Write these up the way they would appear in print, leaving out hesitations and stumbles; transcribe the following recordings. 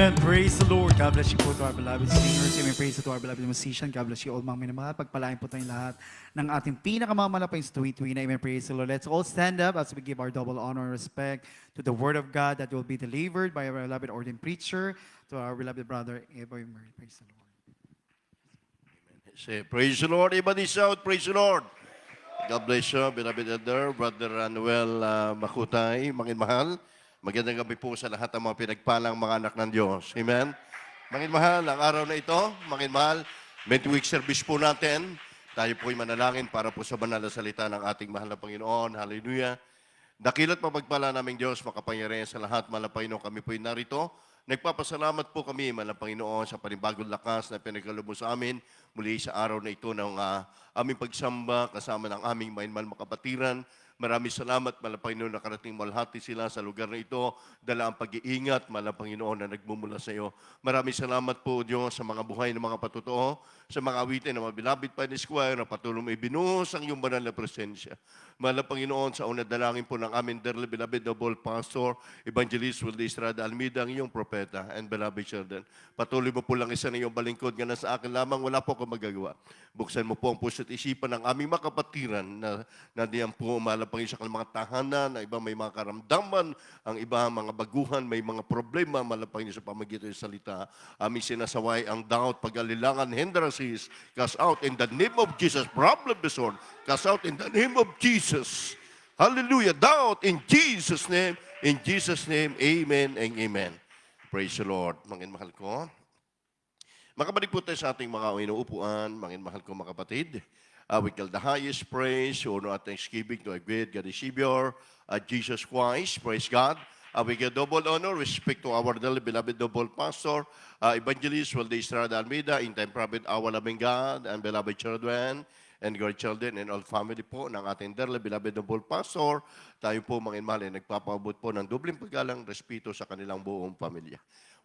Amen. Praise the Lord. God bless you po to our beloved singers. Amen. Praise to our beloved musician. God bless you all, mga minamahal. Pagpalain po tayong lahat ng ating pinakamamalapang tuwi-tuwi na. Amen. Praise the Lord. Let's all stand up as we give our double honor and respect to the word of God that will be delivered by our beloved ordained preacher, to our beloved brother, Eboy Murray. Praise the Lord. Say, praise the Lord. Everybody shout, praise the Lord. God bless you, beloved elder, Brother Anuel Makutay, mangin mahal. Magandang gabi po sa lahat ng mga pinagpalang mga anak ng Diyos. Amen. Mangin mahal, ang araw na ito, mangin mahal, midweek service po natin. Tayo po'y manalangin para po sa banal na salita ng ating mahal na Panginoon. Hallelujah. Dakilat mapagpala naming Diyos, makapangyarihan sa lahat, mahal na Panginoon, kami po'y narito. Nagpapasalamat po kami, mahal na Panginoon, sa panibagong lakas na pinagkaloob mo sa amin muli sa araw na ito ng aming pagsamba kasama ng aming mainmal makapatiran. Maraming salamat, mahal na Panginoon, nakarating malhati sila sa lugar na ito. Dala ang pag-iingat, mahal na Panginoon, na nagmumula sa iyo. Maraming salamat po, Diyos, sa mga buhay ng mga patotoo, sa mga awitin ng mga bilabid pa ni Squire na patuloy may binuhos ang iyong banal na presensya. Mahal na Panginoon, sa unang dalangin po ng aming dearly beloved noble pastor, Evangelist Wilde Estrada Almeida, ang iyong propeta and beloved children. Patuloy mo po lang isa ng iyong balingkod nga nasa akin lamang, wala po akong magagawa. Buksan mo po ang puso at isipan ng aming makapatiran na diyan po, mahal na Panginoon, sa kanilang mga tahanan, ang iba may mga karamdaman, ang iba mga baguhan, may mga problema, mahal na Panginoon, sa pamagitan ng salita. Aming sinasaway ang doubt, pag-alilangan, hindrances, cast out in the name of Jesus. Problem disorder, cast out in the name of Jesus. Hallelujah. Doubt in Jesus' name. In Jesus' name, amen and amen. Praise the Lord. Mangin mahal ko. Makabalik po tayo sa ating mga inuupuan. Mangin mahal ko mga kapatid. We give the highest praise, honor at thanksgiving to our great God and Savior, Jesus Christ. Praise God. We give double honor, respect to our dearly beloved double pastor, Evangelist Wilde Estrada Almeida, in time private, our loving God and beloved children and grandchildren and all family po ng ating dearly beloved double pastor. Tayo po, mga inmahal, ay nagpapaabot po ng dobling paggalang respeto sa kanilang buong pamilya.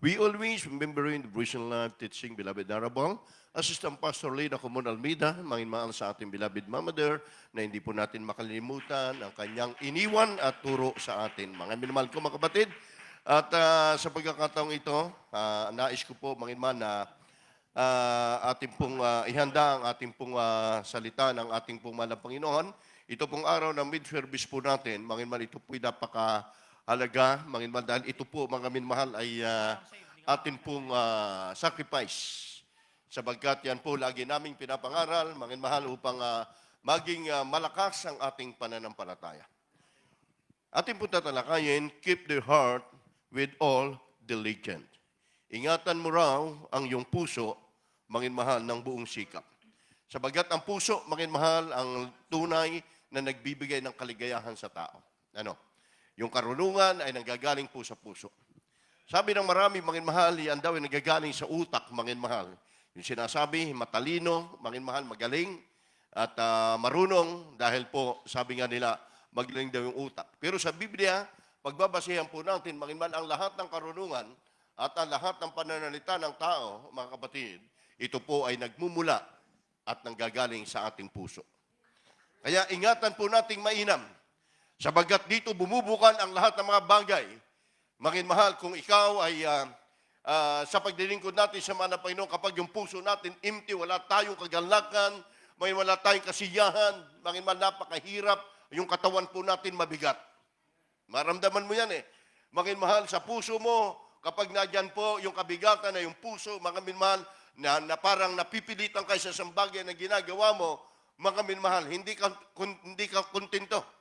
We always remembering the Vision Life teaching, beloved Darabal, Assistant Pastor Lena Comon Almeida, mangin mahal sa ating beloved Mama Dear, na hindi po natin makalimutan ang kanyang iniwan at turo sa atin. Mga minamahal ko mga kapatid, at sa pagkakataong ito, nais ko po mangin mahal na ating pong ihanda ang ating pong salita ng ating pong mahal na Panginoon. Ito pong araw ng mid-service po natin, mangin mahal, ito po'y napaka-halaga, mangin mahal, dahil ito po mga minamahal ay ating pong sacrifice. Sabagkat yan po lagi naming pinapangaral, mangin mahal, upang maging malakas ang ating pananampalataya. Ating po tatalakayin, keep the heart with all diligence. Ingatan mo raw ang iyong puso, mangin mahal, ng buong sikap. Sabagkat ang puso, mangin mahal, ang tunay na nagbibigay ng kaligayahan sa tao. Ano? Yung karunungan ay nanggagaling po sa puso. Sabi ng marami, mangin mahal, yan daw ay nanggagaling sa utak, mangin mahal. Yung sinasabi, matalino, mangin mahal, magaling, at marunong, dahil po, sabi nga nila, magaling daw yung utak. Pero sa Biblia, pagbabasehan po natin, mangin mahal, ang lahat ng karunungan at ang lahat ng pananalita ng tao, mga kapatid, ito po ay nagmumula at nanggagaling sa ating puso. Kaya ingatan po nating mainam, sabagat dito bumubukan ang lahat ng mga bagay. Mangin mahal, kung ikaw ay sa pagdilingkod natin sa mga Panginoon, kapag yung puso natin empty, wala tayong kagalakan, wala tayong kasiyahan, mangin mahal, napakahirap, yung katawan po natin mabigat. Maramdaman mo yan eh. Mangin mahal, sa puso mo, kapag nadyan po yung kabigatan na yung puso, mga minmahal, na parang napipilitan kayo sa isang bagay na ginagawa mo, mga minmahal, hindi ka kontento.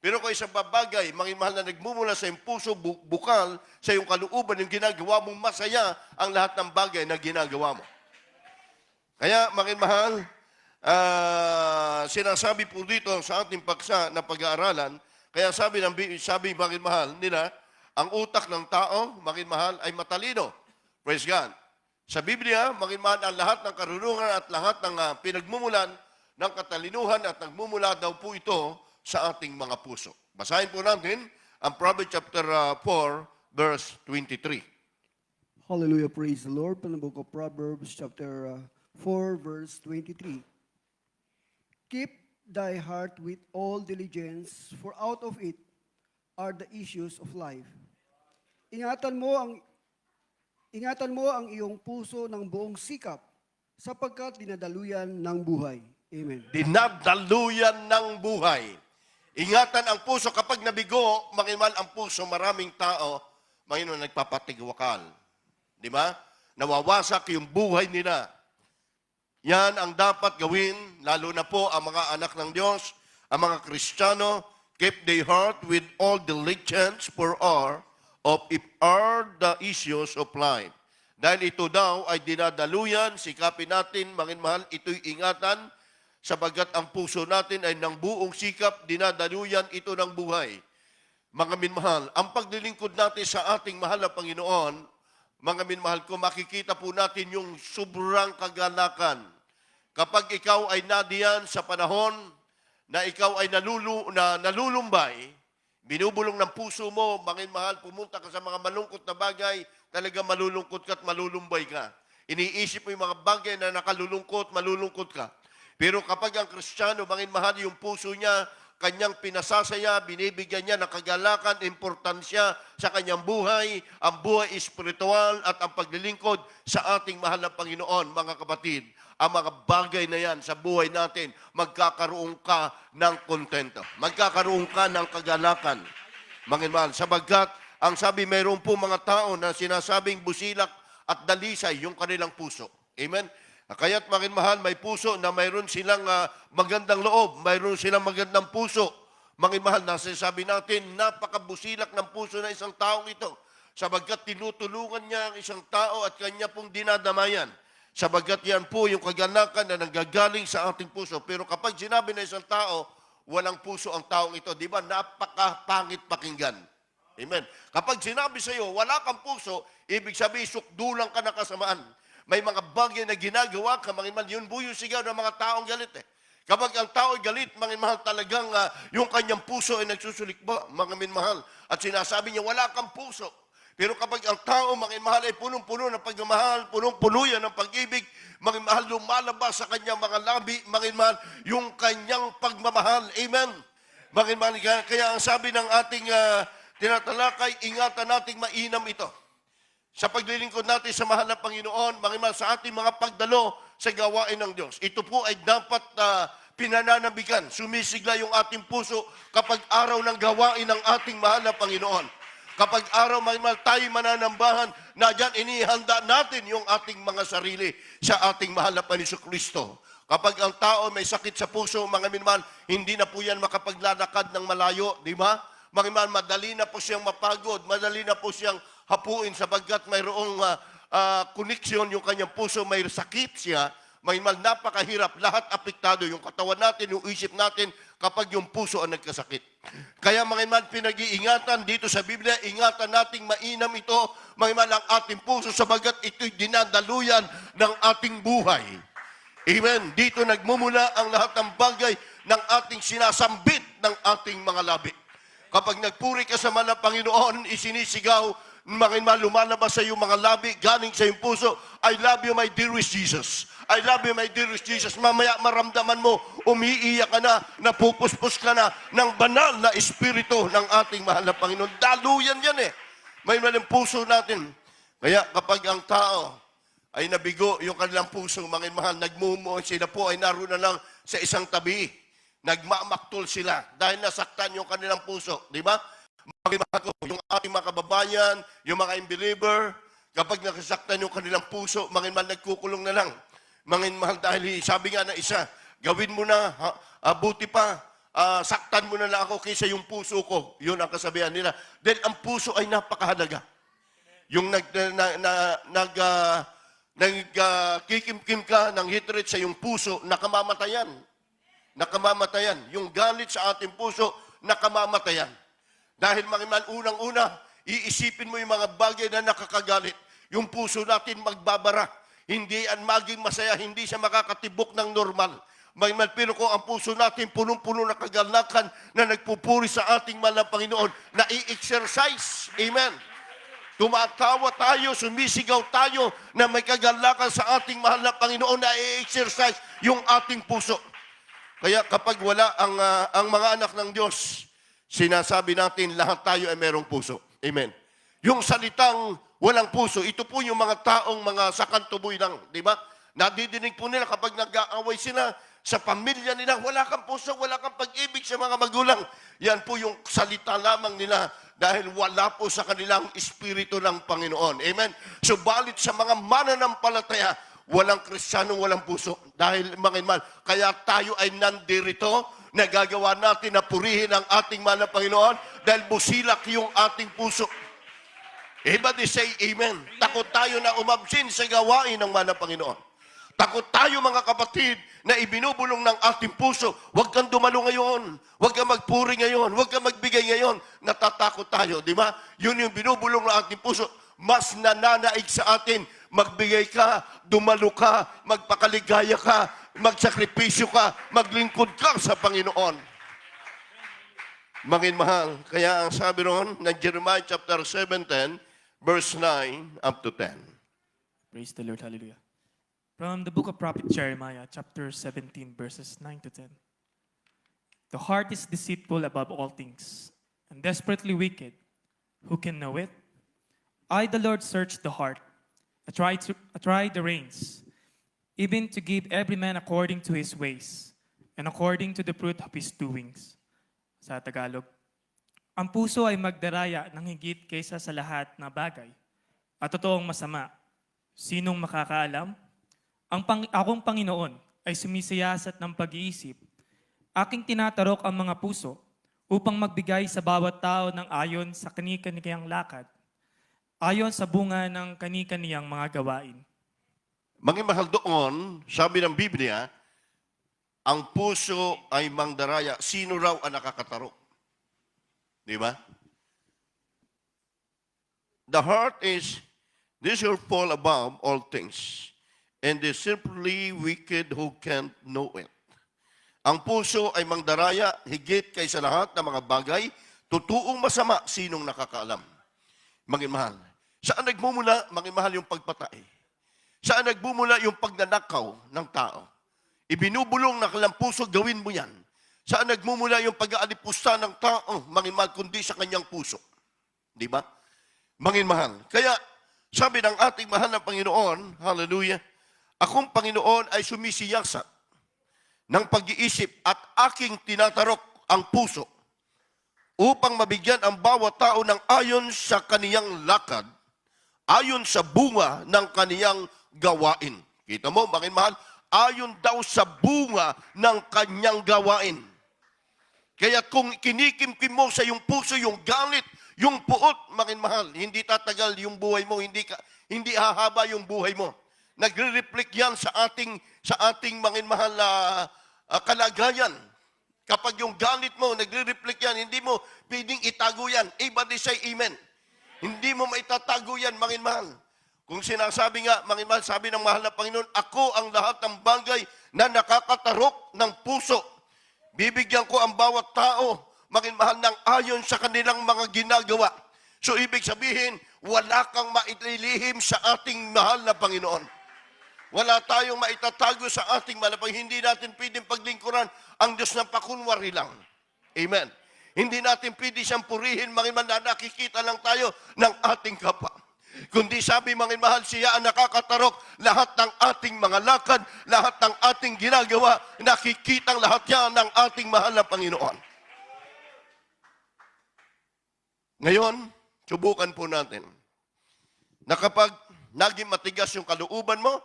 Pero kung isang babagay, mangin mahal, na nagmumula sa iyong puso, bukal, sa iyong kalooban, yung ginagawa mong masaya ang lahat ng bagay na ginagawa mo. Kaya, mangin mahal, sinasabi po dito sa ating paksa na pag-aaralan, kaya sabi mangin mahal nila, ang utak ng tao, mangin mahal, ay matalino. Praise God. Sa Biblia, mangin mahal, ang lahat ng karunungan at lahat ng pinagmumulan ng katalinuhan at nagmumula daw po ito sa ating mga puso. Basahin po natin ang Proverbs chapter 4, verse 23. Hallelujah, praise the Lord. From the book of Proverbs chapter 4, verse 23. Keep thy heart with all diligence, for out of it are the issues of life. Ingatan mo ang Ingatan mo ang iyong puso ng buong sikap, sapagkat dinadaluyan ng buhay. Amen. Dinadaluyan ng buhay. Ingatan ang puso. Kapag nabigo, mangiman ang puso, maraming tao, Panginoon, nagpapatigwakal. Di ba? Nawawasak yung buhay nila. Yan ang dapat gawin, lalo na po ang mga anak ng Diyos, ang mga Kristiyano, keep their heart with all diligence for the issues of life. Dahil ito daw ay dinadaluyan, sikapin natin, mahal, ito'y ingatan, sabagat ang puso natin ay ng buong sikap, dinadaluyan ito ng buhay. Mga minmahal, ang paglilingkod natin sa ating mahal na Panginoon, mga minmahal ko, makikita po natin yung sobrang kagalakan. Kapag ikaw ay nadiyan sa panahon na ikaw ay nalulumbay, binubulong ng puso mo, mga minmahal, pumunta ka sa mga malungkot na bagay, talaga malulungkot ka at malulumbay ka. Iniisip mo yung mga bagay na nakalulungkot, malulungkot ka. Pero kapag ang Kristiyano, mga minmahal, yung puso niya, kanyang pinasasaya, binibigyan niya ng kagalakan, importansya sa kanyang buhay, ang buhay espiritual at ang paglilingkod sa ating mahal na Panginoon, mga kapatid. Ang mga bagay na yan sa buhay natin, magkakaroon ka ng kontento. Magkakaroon ka ng kagalakan. Mga mahal, sabagkat, ang sabi, mayroon po mga tao na sinasabing busilak at dalisay yung kanilang puso. Amen? Kaya't mga mahal, may puso na mayroon silang magandang loob, mayroon silang magandang puso. Mga mahal, nasasabi natin, napakabusilak ng puso na isang taong ito. Sabagkat tinutulungan niya ang isang tao at kanya pong dinadamayan. Sabagkat yan po yung kaganakan na nanggagaling sa ating puso. Pero kapag sinabi na isang tao, walang puso ang taong ito, di ba, napakapangit pakinggan. Amen. Kapag sinabi sa iyo, wala kang puso, ibig sabihin, sukdulang ka na kasamaan. May mga bagay na ginagawa ka, mga mahal, yun po yung sigaw ng mga taong galit eh. Kapag ang tao ay galit, mga mahal, talagang yung kanyang puso ay nagsusulikba, mga minmahal. At sinasabi niya, wala kang puso. Pero kapag ang tao, mga mahal, ay punong-puno ng pagmamahal, punong-puno yan ng pag-ibig, mga mahal, lumalabas sa kanyang mga labi, mga mahal, yung kanyang pagmamahal. Amen. Mga mahal, kaya ang sabi ng ating tinatalakay, ingatan nating mainam ito. Sa paglilingkod natin sa mahal na Panginoon, mga mahal, sa ating mga pagdalo sa gawain ng Diyos. Ito po ay dapat pinananabigan, sumisigla yung ating puso kapag araw ng gawain ng ating mahal na Panginoon. Kapag araw, mga mahal, tayo mananambahan, na dyan inihanda natin yung ating mga sarili sa ating mahal na Panginoon. Kapag ang tao may sakit sa puso, mga minman, hindi na po yan makapaglalakad ng malayo, di ba? Mga minman, madali na po siyang mapagod, madali na po siyang hapuin sapagkat mayroong koneksyon yung kanyang puso, may sakit siya, may napakahirap, lahat apektado, yung katawan natin, yung isip natin, kapag yung puso ang nagkasakit. Kaya mga iman, pinag-iingatan dito sa Biblia, ingatan nating mainam ito, mga iman, ang ating puso, sabagat ito'y dinadaluyan ng ating buhay. Amen. Dito nagmumula ang lahat ng bagay ng ating sinasambit ng ating mga labi. Kapag nagpuri ka sa mga Panginoon, isinisigaw, mga lumalabas sa iyong mga labi, galing sa iyong puso, I love you, my dearest Jesus. I love you, my dearest Jesus. Mamaya maramdaman mo, umiiyak ka na, napupuspos ka na ng banal na espiritu ng ating mahal na Panginoon. Daluyan yan eh. May maling puso natin. Kaya kapag ang tao ay nabigo yung kanilang puso, mga mahal, nagmumuo, sila po ay naroon na lang sa isang tabi. Nagmamaktol sila dahil nasaktan yung kanilang puso. Di ba? Yung ating mga kababayan, yung mga unbeliever, kapag nakasaktan yung kanilang puso, mga mahal, nagkukulong na lang. Mga mahal, dahil sabi nga na isa, gawin mo na, buti pa, saktan mo na lang ako kaysa yung puso ko. Yun ang kasabihan nila. Dahil ang puso ay napakahalaga. Yung nagkikimkim ka ng hatred sa yung puso, nakamamatayan. Nakamamatayan. Yung galit sa ating puso, nakamamatayan. Dahil mga man, unang-una, iisipin mo yung mga bagay na nakakagalit. Yung puso natin magbabara. Hindi ang maging masaya, hindi siya makakatibok ng normal. Mga man, pero kung ang puso natin punong-puno na kagalakan na nagpupuri sa ating mahal na Panginoon, na i-exercise. Amen. Tumatawa tayo, sumisigaw tayo na may kagalakan sa ating mahal na Panginoon na i-exercise yung ating puso. Kaya kapag wala ang mga anak ng Diyos, sinasabi natin lahat tayo ay merong puso. Amen. Yung salitang walang puso. Ito po yung mga taong mga sakantuboy lang, di ba? Nadidinig po nila kapag nag-aaway sila sa pamilya nila, wala kang puso, wala kang pag-ibig sa mga magulang. Yan po yung salita lamang nila dahil wala po sa kanilang espiritu ng Panginoon. Amen? Subalit sa mga mananampalataya, walang Kristiyano, walang puso. Dahil mga inmal, kaya tayo ay nandirito, nagagawa natin na purihin ang ating mahal na Panginoon dahil busilak yung ating puso. Everybody say amen. Takot tayo na umabsin sa gawain ng mahal na Panginoon. Takot tayo mga kapatid na ibinubulong ng ating puso. Huwag kang dumalo ngayon. Huwag kang magpuri ngayon. Huwag kang magbigay ngayon. Natatakot tayo, di ba? Yun yung binubulong ng ating puso. Mas nananaig sa atin. Magbigay ka, dumalo ka, magpakaligaya ka, magsakripisyo ka, maglingkod ka sa Panginoon. Mangin mahal. Kaya ang sabi ron ng Jeremiah chapter 17, verse 9 up to 10. Praise the Lord. Hallelujah. From the book of prophet Jeremiah, chapter 17, verses 9 to 10. The heart is deceitful above all things, and desperately wicked. Who can know it? I, the Lord, search the heart. I try the reins, even to give every man according to his ways, and according to the fruit of his doings. Sa Tagalog, ang puso ay magdaraya ng higit kaysa sa lahat na bagay, at totoong masama. Sinong makakaalam? Akong Panginoon ay sumisiyasat ng pag-iisip. Aking tinatarok ang mga puso upang magbigay sa bawat tao ng ayon sa kani-kaniyang lakad, ayon sa bunga ng kani-kaniyang mga gawain. Mangin mahal doon, sabi ng Biblia, ang puso ay mangdaraya. Sino raw ang nakakatarok? Di ba? The heart is deceitful above all things, and deceitfully wicked who can't know it. Ang puso ay mangdaraya, higit kaysa lahat ng mga bagay, totoong masama, sinong nakakaalam? Mangin mahal. Saan nagmumula, mangin mahal, yung pagpatay? Saan nagmumula yung pagnanakaw ng tao? Ibinubulong na kailang puso, gawin mo yan. Saan nagmumula yung pag-aalipusta ng tao, mangin mahal, kundi sa kanyang puso? Di ba? Mangin mahal. Kaya, sabi ng ating mahal na Panginoon, hallelujah, akong Panginoon ay sumisiyasat ng pag-iisip at aking tinatarok ang puso upang mabigyan ang bawat tao ng ayon sa kaniyang lakad, ayon sa bunga ng kaniyang gawain. Kita mo, mangin mahal, ayon daw sa bunga ng kanyang gawain. Kaya kung kinikimkim mo sa iyong puso yung galit, yung puot, mangin mahal, hindi tatagal yung buhay mo, hindi hahaba yung buhay mo. Nagre-reflect yan sa ating mangin mahal na kalagayan. Kapag yung galit mo, nagre-reflect yan, hindi mo pwedeng itago yan. Everybody say amen. Hindi mo maitatago yan, mangin mahal. Kung sinasabi nga, mangin mahal, sabi ng mahal na Panginoon, ako ang lahat ng bagay na nakakatarok ng puso. Bibigyan ko ang bawat tao, mangin mahal, ng ayon sa kanilang mga ginagawa. So ibig sabihin, wala kang maililihim sa ating mahal na Panginoon. Wala tayong maitatago sa ating malapag. Hindi natin pwedeng paglingkuran ang Diyos ng pakunwari lang. Amen. Hindi natin pwede siyang purihin, mangin mahal, na nakikita lang tayo ng ating kapwa. Kundi sabi, mangin mahal, siya ang nakakatarok lahat ng ating mga lakad, lahat ng ating ginagawa, nakikitang lahat yan ng ating mahal na Panginoon. Ngayon, subukan po natin na kapag naging matigas yung kalooban mo,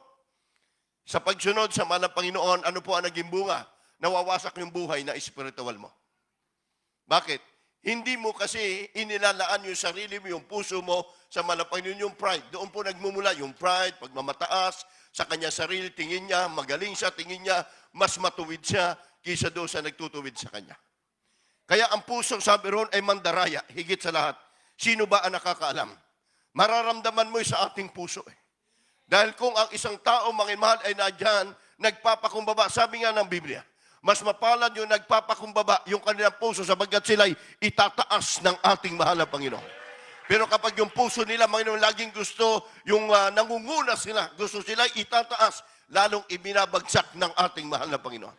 sa pagsunod sa mahal na Panginoon, ano po ang naging bunga? Nawawasak yung buhay na espiritual mo. Bakit? Hindi mo kasi inilalaan yung sarili mo, yung puso mo sa mahal na Panginoon, yung pride. Doon po nagmumula yung pride, pagmamataas sa kanya sarili, tingin niya, magaling siya, tingin niya, mas matuwid siya kaysa doon sa nagtutuwid sa kanya. Kaya ang puso, sabi ron, ay mandaraya, higit sa lahat. Sino ba ang nakakaalam? Mararamdaman mo sa ating puso. Dahil kung ang isang tao, mangin mahal, ay nadyan, nagpapakumbaba, sabi nga ng Biblia, mas mapalad yung nagpapakumbaba yung kanilang puso sapagkat sila'y itataas ng ating mahal na Panginoon. Pero kapag yung puso nila, Panginoon, laging gusto, yung nangunguna sila, gusto sila'y itataas, lalong ibinabagsak ng ating mahal na Panginoon.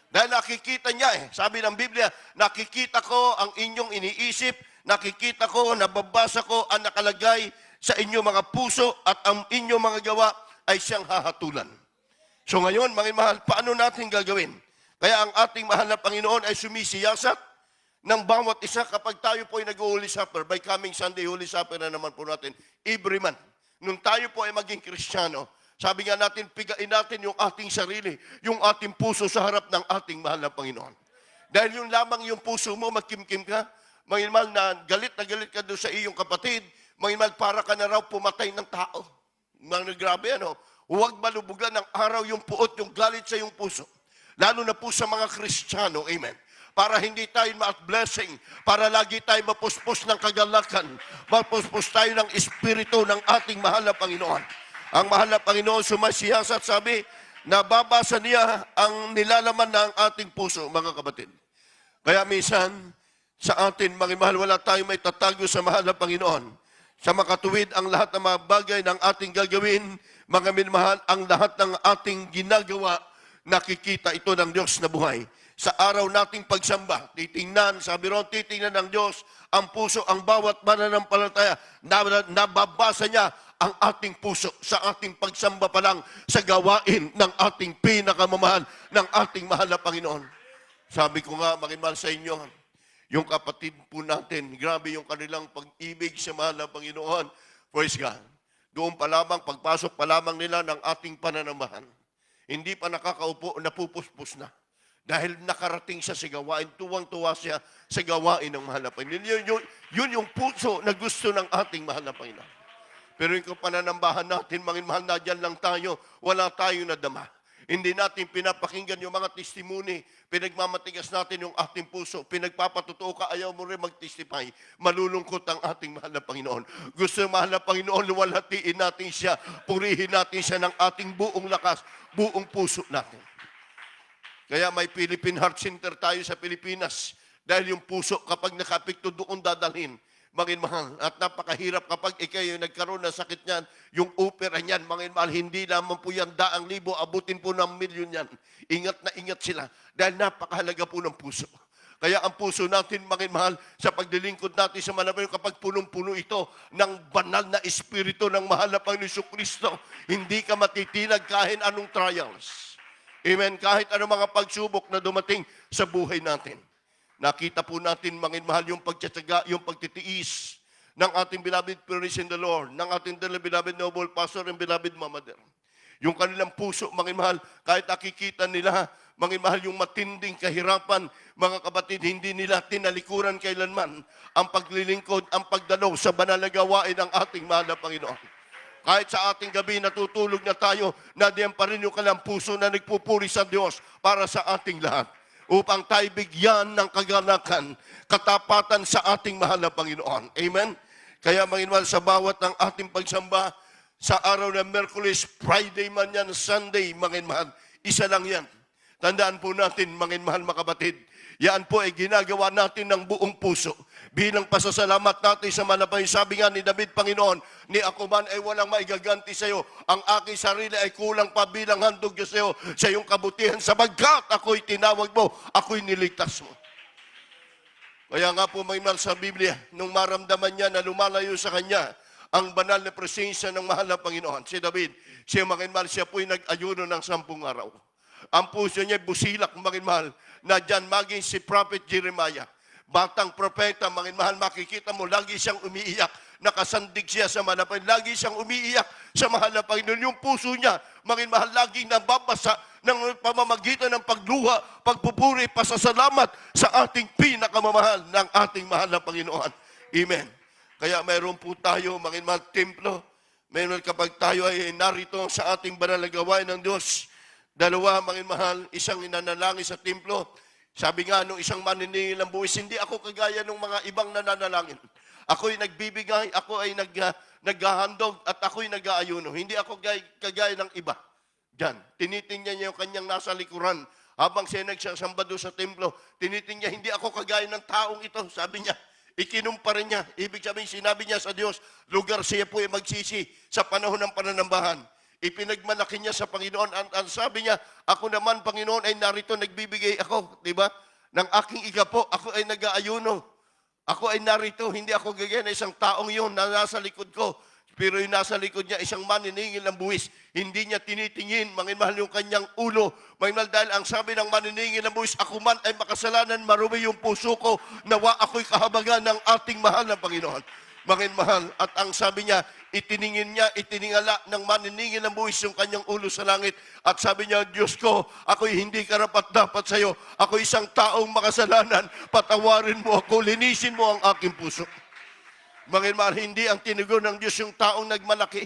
Dahil nakikita niya sabi ng Biblia, nakikita ko ang inyong iniisip, nakikita ko, nababasa ko ang nakalagay sa inyong mga puso at ang inyong mga gawa ay siyang hahatulan. So ngayon, mga mahal, paano natin gagawin? Kaya ang ating mahal na Panginoon ay sumisiyasat ng bawat isa kapag tayo po ay nag-Holy Supper. By coming Sunday, Holy Supper na naman po natin. Every month. Nung tayo po ay maging Kristiyano, sabi nga natin, pigain natin yung ating sarili, yung ating puso sa harap ng ating mahal na Panginoon. Dahil yung lamang yung puso mo, magkimkim ka, mga mahal na galit ka doon sa iyong kapatid, mga mahal para ka na raw pumatay ng tao. Mga grabe ano, huwag malubugan ng araw yung puot, yung galit sa iyong puso. Lalo na po sa mga Kristiyano, amen. Para hindi tayo ma-blessing, para lagi tayo mapuspos ng kagalakan, mapuspos tayo ng espiritu ng ating mahal na Panginoon. Ang mahal na Panginoon sumasiyasat, sabi, nababasa niya ang nilalaman ng ating puso, mga kapatid. Kaya minsan, sa atin, mga mahal, wala tayong may tatago sa mahal na Panginoon. Sa makatuwid ang lahat ng mga bagay ng ating gagawin, mga minmahal, ang lahat ng ating ginagawa, nakikita ito ng Diyos na buhay. Sa araw nating pagsamba, titingnan, sabi ron, titingnan ng Diyos, ang puso, ang bawat mananampalataya, nababasa niya ang ating puso sa ating pagsamba pa lang sa gawain ng ating pinakamamahal ng ating mahal na Panginoon. Sabi ko nga, mahal sa inyo, yung kapatid po natin, grabe yung kanilang pag-ibig sa mahal na Panginoon. Praise God. Doon pa lamang, pagpasok pa lamang nila ng ating pananambahan, hindi pa nakakaupo, napupuspos na. Dahil nakarating siya sa gawain, tuwang-tuwa siya sa gawain ng mahal na Panginoon. Yun yung puso na gusto ng ating mahal na Panginoon. Pero yung pananambahan natin, mga mahal, na dyan lang tayo, wala tayong nadama. Hindi natin pinapakinggan yung mga testimony, pinagmamatigas natin yung ating puso, pinagpapatutuo ka, ayaw mo rin mag-testify, malulungkot ang ating mahal na Panginoon. Gusto ng mahal na Panginoon, luwalhatiin natin siya, purihin natin siya ng ating buong lakas, buong puso natin. Kaya may Philippine Heart Center tayo sa Pilipinas, dahil yung puso kapag nakapikto doon dadalhin, mga mahal, at napakahirap kapag ikaw nagkaroon ng sakit niyan, yung opera niyan, mga mahal, hindi naman po yan 100,000, abutin po ng milyon yan. Ingat na ingat sila, dahil napakahalaga po ng puso. Kaya ang puso natin, mga mahal, sa paglilingkod natin sa Manabayo, kapag punong-puno ito ng banal na espiritu ng mahal na Panginoon Kristo, hindi ka matitinag kahit anong trials. Amen, kahit anong mga pagsubok na dumating sa buhay natin. Nakita po natin, mga mahal, yung pagtsatsaga, yung pagtitiis ng ating beloved parents in the Lord, ng ating beloved noble pastor and beloved mama there. Yung kanilang puso, mga mahal, kahit nakikita nila, mga mahal, yung matinding kahirapan, mga kapatid, hindi nila tinalikuran kailanman ang paglilingkod, ang pagdalaw sa banal na gawain ng ating mahal na Panginoon. Kahit sa ating gabi natutulog na tayo, nadiyan pa rin yung kanilang puso na nagpupuri sa Diyos para sa ating lahat, upang tayo bigyan ng kagalakan, katapatan sa ating mahal na Panginoon. Amen? Kaya, mga mahal, sa bawat ng ating pagsamba, sa araw ng Merkulis, Friday man yan, Sunday, mga mahal, isa lang yan. Tandaan po natin, mga mahal, mga kapatid, yan po ay ginagawa natin ng buong puso. Bilang pasasalamat natin sa manapay, sabi nga ni David, Panginoon, ni ako man ay walang maigaganti sa iyo. Ang aking sarili ay kulang pa bilang handog sa iyo sa iyong kabutihan. Sabagkat ako'y tinawag mo, ako'y niligtas mo. Kaya nga po, may mahal, sa Biblia, nung maramdaman niya na lumalayo sa kanya ang banal na presensya ng mahal na Panginoon, si David, siya, mga mahal, siya po'y nag-ayuno ng 10 araw. Ang puso niya busilak, mga mahal, na dyan maging si Prophet Jeremiah. Batang propeta, mga mahal, makikita mo, lagi siyang umiiyak. Nakasandig siya sa manapay. Lagi siyang umiiyak sa mahal na Panginoon. Yung puso niya, mga mahal, laging nababasa ng pamamagitan ng pagluha, pagpupuri, pasasalamat sa ating pinakamamahal ng ating mahal na Panginoon. Amen. Kaya mayroon po tayo, mga mahal, templo. Mayroon kapag tayo ay narito sa ating banal na gawain ng Diyos. Dalawa, mga mahal, isang inanalangin sa templo. Sabi nga nung isang maniningil ng buwis, hindi ako kagaya ng mga ibang nananalangin. Ako'y nagbibigay, ako ay naghahandog, at ako'y nag-aayuno. Hindi ako kagaya ng iba. Diyan, tinitingnan niya yung kanyang nasa likuran. Habang siya nagsasamba doon sa templo, tinitingnan niya, hindi ako kagaya ng taong ito. Sabi niya, ikinumpara niya. Ibig sabihin, sinabi niya sa Diyos, lugar siya po ay magsisi sa panahon ng pananambahan. Ipinagmalaki niya sa Panginoon. Ang sabi niya, ako naman, Panginoon, ay narito, nagbibigay ako, di ba? Ng aking igapo, ako ay nag-aayuno. Ako ay narito, hindi ako gagaya na isang taong yun na nasa likod ko. Pero yung nasa likod niya, isang maniningil ng buwis. Hindi niya tinitingin, manginmahal yung kanyang ulo. Manginmahal dahil ang sabi ng maniningil ng buwis, ako man ay makasalanan, marumi yung puso ko, nawa ako'y kahabagan ng ating mahal na Panginoon. Manginmahal. At ang sabi niya, itiningala ng maniningil ng buwis yung kanyang ulo sa langit. At sabi niya, Diyos ko, ako'y hindi karapat-dapat sa iyo. Ako'y isang taong makasalanan. Patawarin mo ako, linisin mo ang aking puso. Manginmahal, hindi ang tinugon ng Diyos yung taong nagmalaki.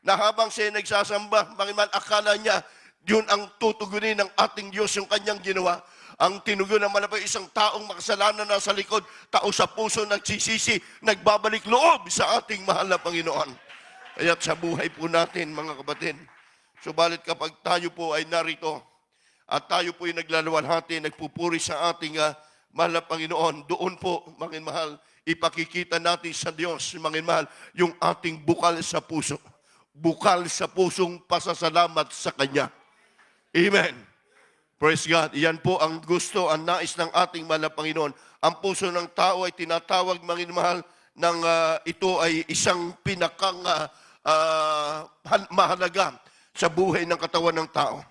Na habang siya nagsasamba, manginmahal, akala niya, yun ang tutugunin ng ating Diyos yung kanyang ginawa. Ang tinugon ng malapay, isang taong makasalanan na sa likod, tao sa puso nagsisisi, nagbabalik loob sa ating mahal na Panginoon. Kaya't sa buhay po natin, mga kapatid, subalit kapag tayo po ay narito, at tayo po ay naglalawalhati, nagpupuri sa ating mahal na Panginoon, doon po, manginmahal, ipakikita natin sa Diyos, manginmahal, yung ating bukal sa puso. Bukal sa pusong pasasalamat sa Kanya. Amen. Praise God. Yan po ang gusto, ang nais ng ating mahal na Panginoon. Ang puso ng tao ay tinatawag, manginmahal, ng ito ay isang pinakang mahalaga sa buhay ng katawan ng tao.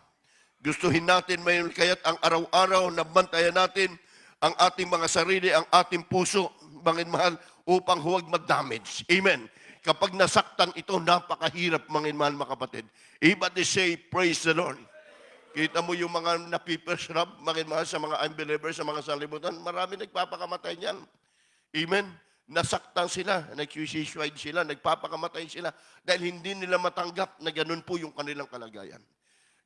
Gustuhin natin ngayon kaya't ang araw-araw na bantayan natin ang ating mga sarili, ang ating puso, manginmahal, upang huwag mag-damage. Amen. Kapag nasaktan ito, napakahirap, manginmahal, mga kapatid. Everybody say, praise the Lord. Kita mo yung mga napipersrab, manginmahal, sa mga unbelievers, sa mga salibutan, marami nagpapakamatay niyan. Amen. Nasaktan sila, nag-suicide sila, nagpapakamatay sila dahil hindi nila matanggap na ganun po yung kanilang kalagayan.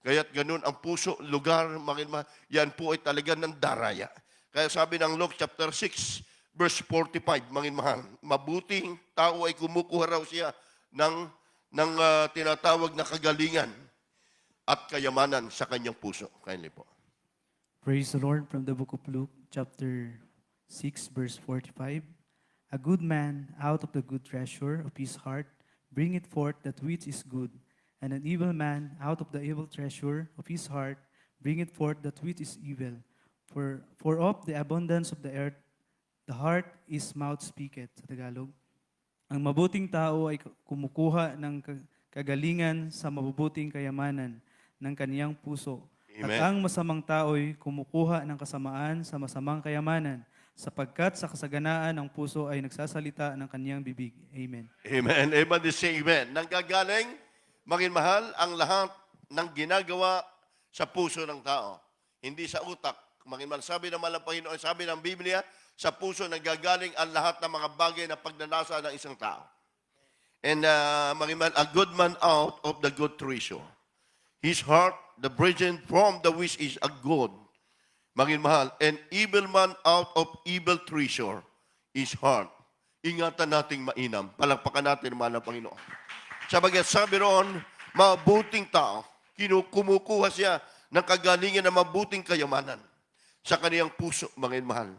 Kaya't ganun ang puso, lugar, manginmahal, yan po ay talaga ng daraya. Kaya sabi ng Luke chapter 6, verse 45, manginmahal, mabuting tao ay kumukuha raw siya ng tinatawag na kagalingan at kayamanan sa kanyang puso. Kindly po. Praise the Lord from the book of Luke, chapter 6, verse 45. A good man out of the good treasure of his heart bringeth forth that which is good, and an evil man out of the evil treasure of his heart bringeth forth that which is evil. For of the abundance of the earth, the heart is mouth speaketh. Sa Tagalog, ang mabuting tao ay kumukuha ng kagalingan sa mabubuting kayamanan ng kaniyang puso. Amen. At ang masamang tao'y kumukuha ng kasamaan sa masamang kayamanan, sapagkat sa kasaganaan ng puso ay nagsasalita ng kaniyang bibig. Amen. Amen. Everybody say amen. Nanggagaling, manginmahal, ang lahat ng ginagawa sa puso ng tao. Hindi sa utak. Manginmahal, sabi naman ng Panginoon, sabi ng Biblia, sa puso nanggagaling ang lahat ng mga bagay na pagnanasa ng isang tao. And manginmahal, a good man out of the good treasure. His heart, the virgin from the which is a good. Manginmahal, an evil man out of evil treasure. His heart. Ingatan nating mainam. Palakpakan natin, mahal na Panginoon. Sabagat sabi roon, mabuting tao, kumukuha siya ng kagalingan ng mabuting kayamanan sa kaniyang puso, manginmahal.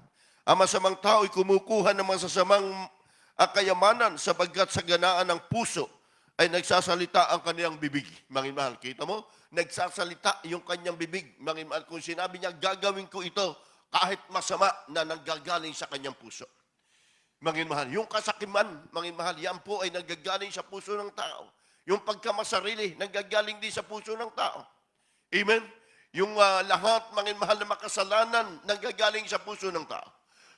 Ang masamang tao ay kumukuha ng masasamang kayamanan sapagkat sa ganaan ng puso ay nagsasalita ang kaniyang bibig. Manginmahal, kita mo? Nagsasalita yung kanyang bibig. Manginmahal, kung sinabi niya, gagawin ko ito kahit masama na nanggagaling sa kanyang puso. Manginmahal, yung kasakiman, manginmahal, yan po ay nanggagaling sa puso ng tao. Yung pagkamasarili, nanggagaling din sa puso ng tao. Amen? Yung lahat, manginmahal, na makasalanan, nanggagaling sa puso ng tao.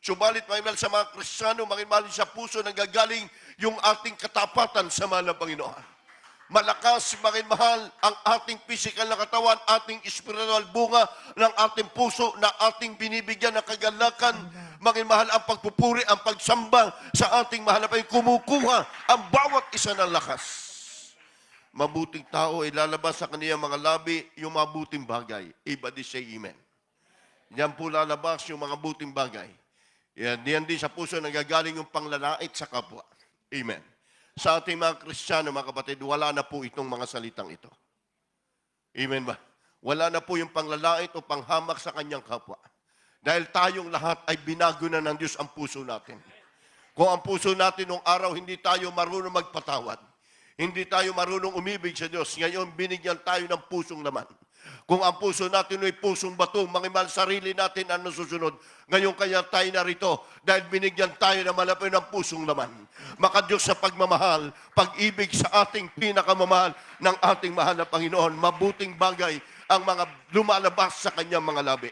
Subalit, manginmahal, sa mga Kristiyano, manginmahal, sa puso nanggagaling yung ating katapatan sa mahal na Panginoon. Malakas, manginmahal, ang ating physical na katawan, ating spiritual bunga ng ating puso na ating binibigyan ng kagalakan. Manginmahal, ang pagpupuri, ang pagsamba sa ating mahal na Panginoon, kumukuha ang bawat isa ng lakas. Mabuting tao ay lalabas sa kaniyang mga labi yung mabuting bagay. Everybody say amen. Yan po lalabas yung mga buting bagay. Yan din sa puso nagagaling yung panglalait sa kapwa. Amen. Sa ating mga Kristiyano, mga kapatid, wala na po itong mga salitang ito. Amen ba? Wala na po yung panglalait o panghamak sa kanyang kapwa. Dahil tayong lahat ay binago na ng Diyos ang puso natin. Kung ang puso natin nung araw, hindi tayo marunong magpatawad. Hindi tayo marunong umibig sa Diyos. Ngayon, binigyan tayo ng pusong laman. Kung ang puso natin ay pusong bato, mangimal sarili natin ang nasusunod. Ngayon kaya tayo narito dahil binigyan tayo na malapit ng pusong laman. Makadiyos sa pagmamahal, pag-ibig sa ating pinakamamahal ng ating mahal na Panginoon. Mabuting bagay ang mga lumalabas sa kanyang mga labi.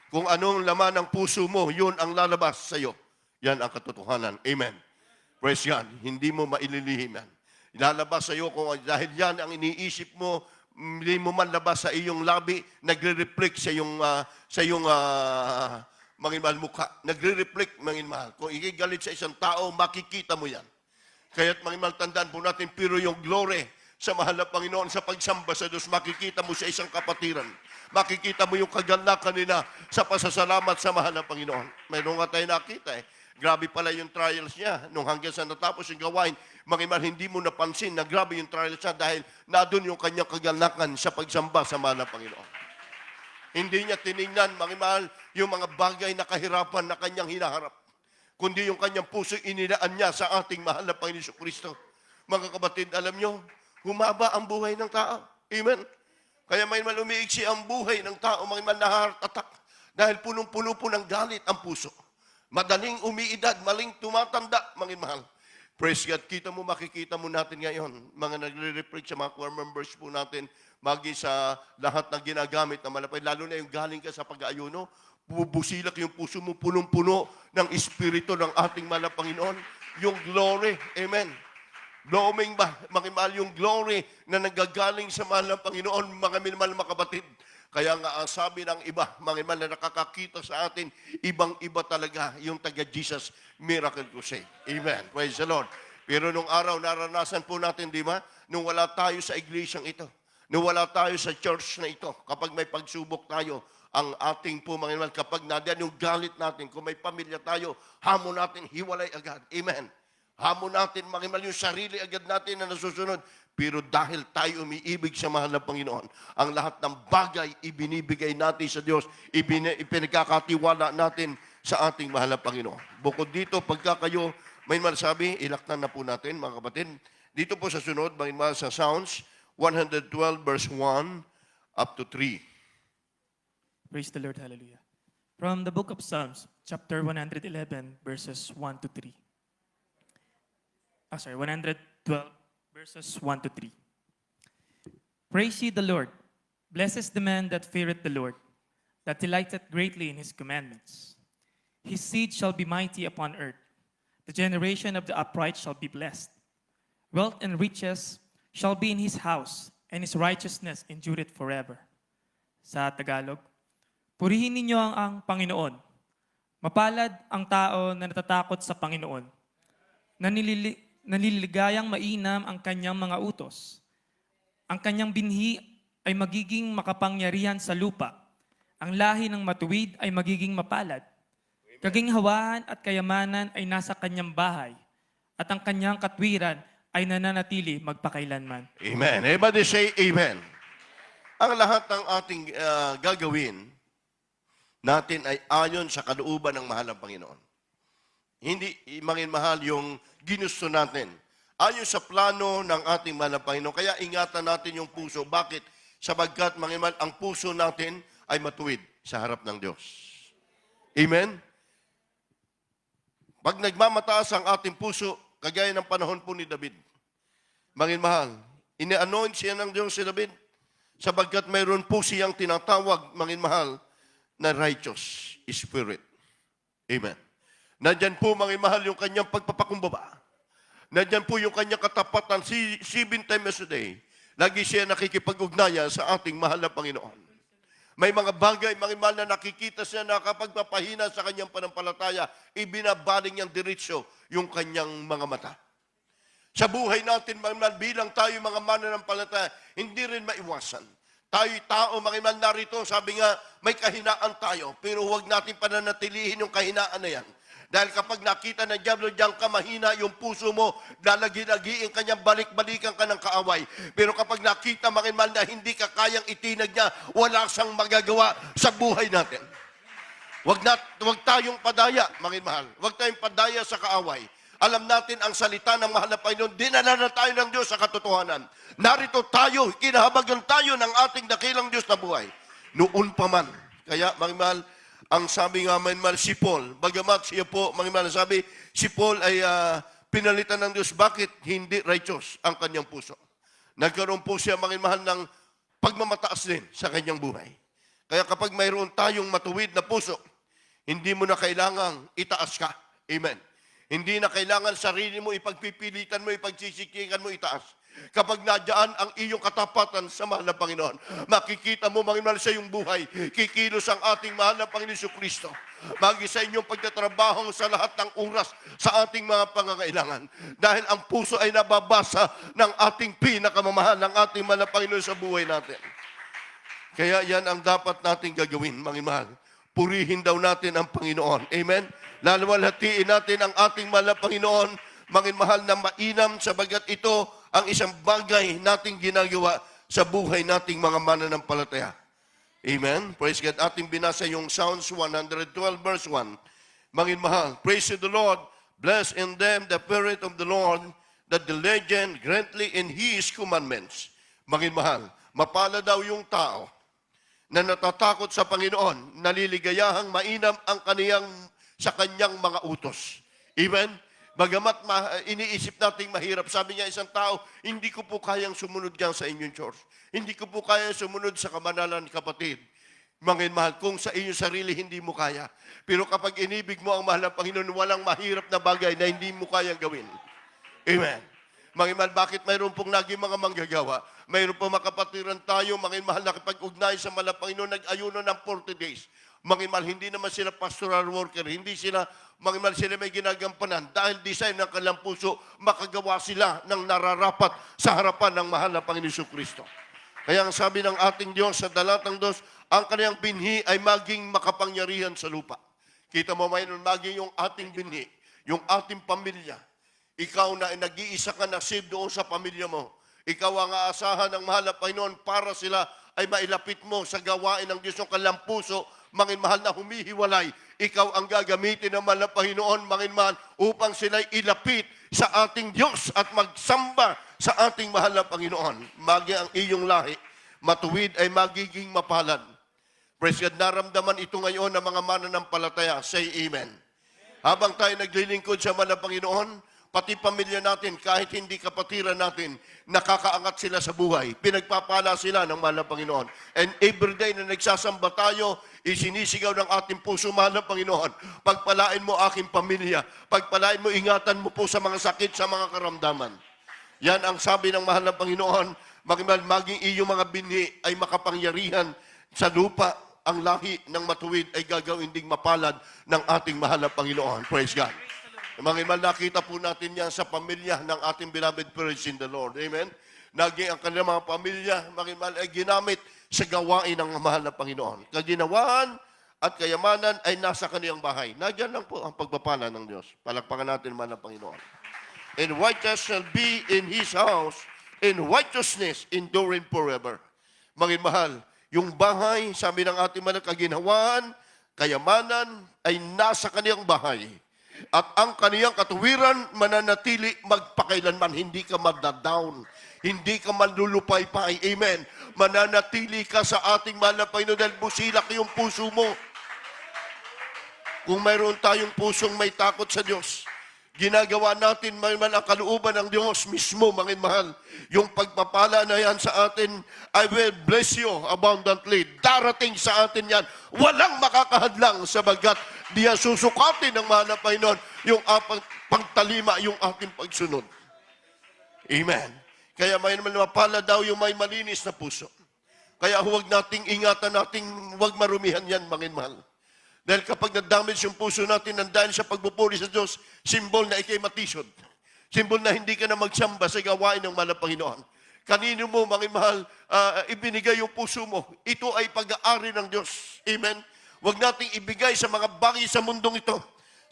Kung anong laman ng puso mo, yun ang lalabas sa iyo. Yan ang katotohanan. Amen. Praise God. Hindi mo maililihim yan. Lalabas sa iyo kung dahil yan ang iniisip mo, hindi mo man labas sa iyong labi, nagre-reflect sa iyong manginmahal mukha. Nagre-reflect, manginmahal. Kung ikigalit sa isang tao, makikita mo yan. Kaya't manginmahal, tandaan po natin, pero yung glory sa mahal na Panginoon sa pagsamba sa Diyos, makikita mo sa isang kapatiran. Makikita mo yung kagalakan nila sa pasasalamat sa mahal na Panginoon. Mayroon nga tayo nakita Grabe pala yung trials niya. Nung hanggang sa natapos yung gawain, mangimal hindi mo napansin na grabe yung trials niya dahil nadun yung kanyang kagalakan sa pagsamba sa mahal na Panginoon. Hindi niya tiningnan, mangimal, yung mga bagay na kahirapan na kanyang hinaharap. Kundi yung kanyang puso inilaan niya sa ating mahal na Panginoon Kristo. Mga kapatid, alam niyo, humaba ang buhay ng tao. Amen? Kaya mangimal umiiksi ang buhay ng tao, mangimal na heart attack. Dahil punong-puno po ng galit ang puso. Madaling umiidad, maling tumatanda, mga mahal. Praise God. Makikita mo natin ngayon, mga nagre-reflect sa mga choir members po natin, magi sa lahat ng ginagamit na malapay, lalo na yung galing ka sa pag-aayuno, bubusilak yung puso mo, punong-puno ng Espiritu ng ating mahal na Panginoon. Yung glory, amen. Blowing ba, mga mahal, yung glory na nagagaling sa mahal ng Panginoon, mga minamahal mga kapatid. Kaya nga ang sabi ng iba, mga iman na nakakakita sa atin, ibang-iba talaga yung taga-Jesus Miracle Crusade. Amen. Praise the Lord. Pero nung araw, naranasan po natin, di ba? Nung wala tayo sa iglesyang ito, nung wala tayo sa church na ito, kapag may pagsubok tayo, ang ating po, mga iman, kapag nadiyan yung galit natin, kung may pamilya tayo, hamon natin, hiwalay agad. Amen. Hamon natin, mga iman, yung sarili agad natin na nasusunod. Pero dahil tayo umiibig sa mahal na Panginoon, ang lahat ng bagay ibinibigay natin sa Diyos, ipinagkakatiwala natin sa ating mahal na Panginoon. Bukod dito, pagka kayo may masabi, ilaktan na po natin, mga kapatid. Dito po sa sunod, may sa Sounds 112 verse 1 up to 3. Praise the Lord. Hallelujah. From the book of Psalms, chapter 111, verses 1 to 3. 112, verses 1 to 3. Praise ye the Lord. Blessed is the man that feareth the Lord, that delighteth greatly in his commandments. His seed shall be mighty upon earth. The generation of the upright shall be blessed. Wealth and riches shall be in his house, and his righteousness endureth forever. Sa Tagalog, purihin ninyo ang Panginoon. Mapalad ang tao na natatakot sa Panginoon, naliligayang mainam ang kanyang mga utos. Ang kanyang binhi ay magiging makapangyarihan sa lupa. Ang lahi ng matuwid ay magiging mapalad. Kaginhawahan at kayamanan ay nasa kanyang bahay. At ang kanyang katwiran ay nananatili magpakailanman. Amen. Everybody say amen. Ang lahat ng ating gagawin natin ay ayon sa kalooban ng mahal ng Panginoon. Hindi mahal yung ginusto natin. Ayon sa plano ng ating mahal na Panginoon. Kaya ingatan natin yung puso. Bakit? Sabagkat mahal, ang puso natin ay matuwid sa harap ng Diyos. Amen? Pag nagmamataas ang ating puso, kagaya ng panahon po ni David, mahal, ini-anoint siya ng Diyos si David, sabagkat mayroon po siyang tinatawag, mahal, na righteous spirit. Amen. Nandyan po, mahal, yung kanyang pagpapakumbaba. Nandyan po yung kanyang katapatan, 7 times a day. Lagi siya nakikipag-ugnaya sa ating mahal na Panginoon. May mga bagay, mahal, na nakikita siya na kapag papahina sa kanyang panampalataya, ibinabaling niyang diretsyo yung kanyang mga mata. Sa buhay natin, mahal, bilang tayo mga mananampalataya, hindi rin maiwasan. Tayo'y tao, mahal, narito, sabi nga, may kahinaan tayo, pero huwag natin pananatilihin yung kahinaan na yan. Dahil kapag nakita ng Diablo, diyan ka mahina yung puso mo, lalagi-lagiin kanyang balik-balikan ka ng kaaway. Pero kapag nakita, mahal, na hindi ka kayang itinag niya, wala siyang magagawa sa buhay natin. Huwag tayong padaya, mahal. Huwag tayong padaya sa kaaway. Alam natin ang salita ng mahal na Panginoon, dinala na tayo ng Diyos sa katotohanan. Narito tayo, kinahabagan tayo ng ating dakilang Diyos na buhay. Noon pa man. Kaya, mga mahal, ang sabi nga mga mahal, si Paul, bagamat siya po, mga mahal, sabi, si Paul ay pinalitan ng Diyos. Bakit hindi righteous ang kanyang puso? Nagkaroon po siya, mga mahal, ng pagmamataas din sa kanyang buhay. Kaya kapag mayroon tayong matuwid na puso, hindi mo na kailangang itaas ka. Amen. Hindi na kailangan sarili mo, ipagpipilitan mo, ipagsisiklingan mo, itaas. Kapag nadyan ang iyong katapatan sa mahal na Panginoon, makikita mo, mga mahal, sa iyong buhay, kikilos ang ating mahal na Panginoon Jesucristo. Magi sa inyong pagtatrabaho sa lahat ng oras sa ating mga pangangailangan. Dahil ang puso ay nababasa ng ating pinakamamahal, ng ating mahal na Panginoon sa buhay natin. Kaya yan ang dapat nating gagawin, mga mahal. Purihin daw natin ang Panginoon. Amen? Lalawalhatiin natin ang ating mahal na Panginoon, mga mahal na mainam, sabagat ito ang isang bagay nating ginagawa sa buhay nating mga mananampalataya. Amen? Praise God. Ating binasa yung Psalms 112 verse 1. Mga mahal, praise the Lord, bless in them the Spirit of the Lord, that the legend greatly in His commandments. Mga mahal, mapala daw yung tao na natatakot sa Panginoon, naliligayahang mainam ang sa kanyang mga utos. Amen? Bagamat iniisip nating mahirap, sabi niya isang tao, hindi ko po kayang sumunod dyan sa inyong church. Hindi ko po kayang sumunod sa kamanalan, kapatid. Mga mahal, kung sa inyong sarili hindi mo kaya. Pero kapag inibig mo ang mahal na Panginoon, walang mahirap na bagay na hindi mo kayang gawin. Amen. Mga mahal, bakit mayroon pong naging mga manggagawa? Mayroon pong makapatiran tayo, mga mahal, nakipag-ugnay sa mahal na Panginoon, nag-ayuno ng 40 days. Mga mahal, hindi naman sila pastoral worker, hindi sila, mga mahal, sila may ginagampanan. Dahil design ng kanilang puso, makagawa sila ng nararapat sa harapan ng mahal na Panginoon Jesucristo. Kaya ang sabi ng ating Diyos sa dalatang Diyos, ang kanyang binhi ay maging makapangyarihan sa lupa. Kita mo mayroon maging yung ating binhi, yung ating pamilya. Ikaw na nag-iisa ka na saved doon sa pamilya mo. Ikaw ang aasahan ng mahal na Panginoon para sila ay mailapit mo sa gawain ng Diyos ng kanilang puso, mangin mahal na humihiwalay. Ikaw ang gagamitin ng mahal na Panginoon, mangin mahal, upang sila'y ilapit sa ating Diyos at magsamba sa ating mahal na Panginoon. Magi ang iyong lahi, matuwid ay magiging mapalad. Praise God, naramdaman ito ngayon ng mga mananampalataya. Say amen. Habang tayo naglilingkod sa mahal na Panginoon, pati pamilya natin, kahit hindi kapatiran natin, nakakaangat sila sa buhay. Pinagpapala sila ng mahal na Panginoon. And every day na nagsasamba tayo, isinisigaw ng ating puso, mahal na Panginoon, pagpalain mo aking pamilya, pagpalain mo, ingatan mo po sa mga sakit, sa mga karamdaman. Yan ang sabi ng mahal na Panginoon, maging iyong mga binhi ay makapangyarihan sa lupa, ang lahi ng matuwid ay gagawin ding mapalad ng ating mahal na Panginoon. Praise God. Mga imal, nakita po natin yan sa pamilya ng ating beloved parents in the Lord. Amen? Naging ang kanilang mga pamilya, mga imal, ay ginamit sa gawain ng mahal na Panginoon. Kaginawahan at kayamanan ay nasa kanilang bahay. Nagyan lang po ang pagpapala ng Diyos. Palakpakan natin mahal na Panginoon. And righteous shall be in His house, and righteousness enduring forever. Mga mahal, yung bahay, sabi ng ating mahal, kaginawahan, kayamanan ay nasa kanilang bahay. At ang kaniyang katuwiran mananatili magpakailanman. Hindi ka madadown. Hindi ka manlulupaypay. Amen. Mananatili ka sa ating mahal na Panginoon dahil busilak yung puso mo. Kung mayroon tayong pusong may takot sa Diyos, ginagawa natin man ang kalooban ng Diyos mismo, mga mahal. Yung pagpapala na yan sa atin, I will bless you abundantly. Darating sa atin yan. Walang makakahadlang sabagat diya susukatin ng mahal na Panginoon yung pagtalima, yung ating pagsunod. Amen. Kaya may mapala daw yung may malinis na puso. Kaya huwag nating ingatan nating huwag marumihan yan, mga mahal. Dahil kapag na-damage yung puso natin ng dahil sa pagpupuri sa Diyos, simbol na ikay matisod. Simbol na hindi ka na magsamba sa gawain ng mahal na Panginoon. Kanino mo, mga mahal, ibinigay yung puso mo. Ito ay pag-aari ng Diyos. Amen. Huwag nating ibigay sa mga bagay sa mundong ito.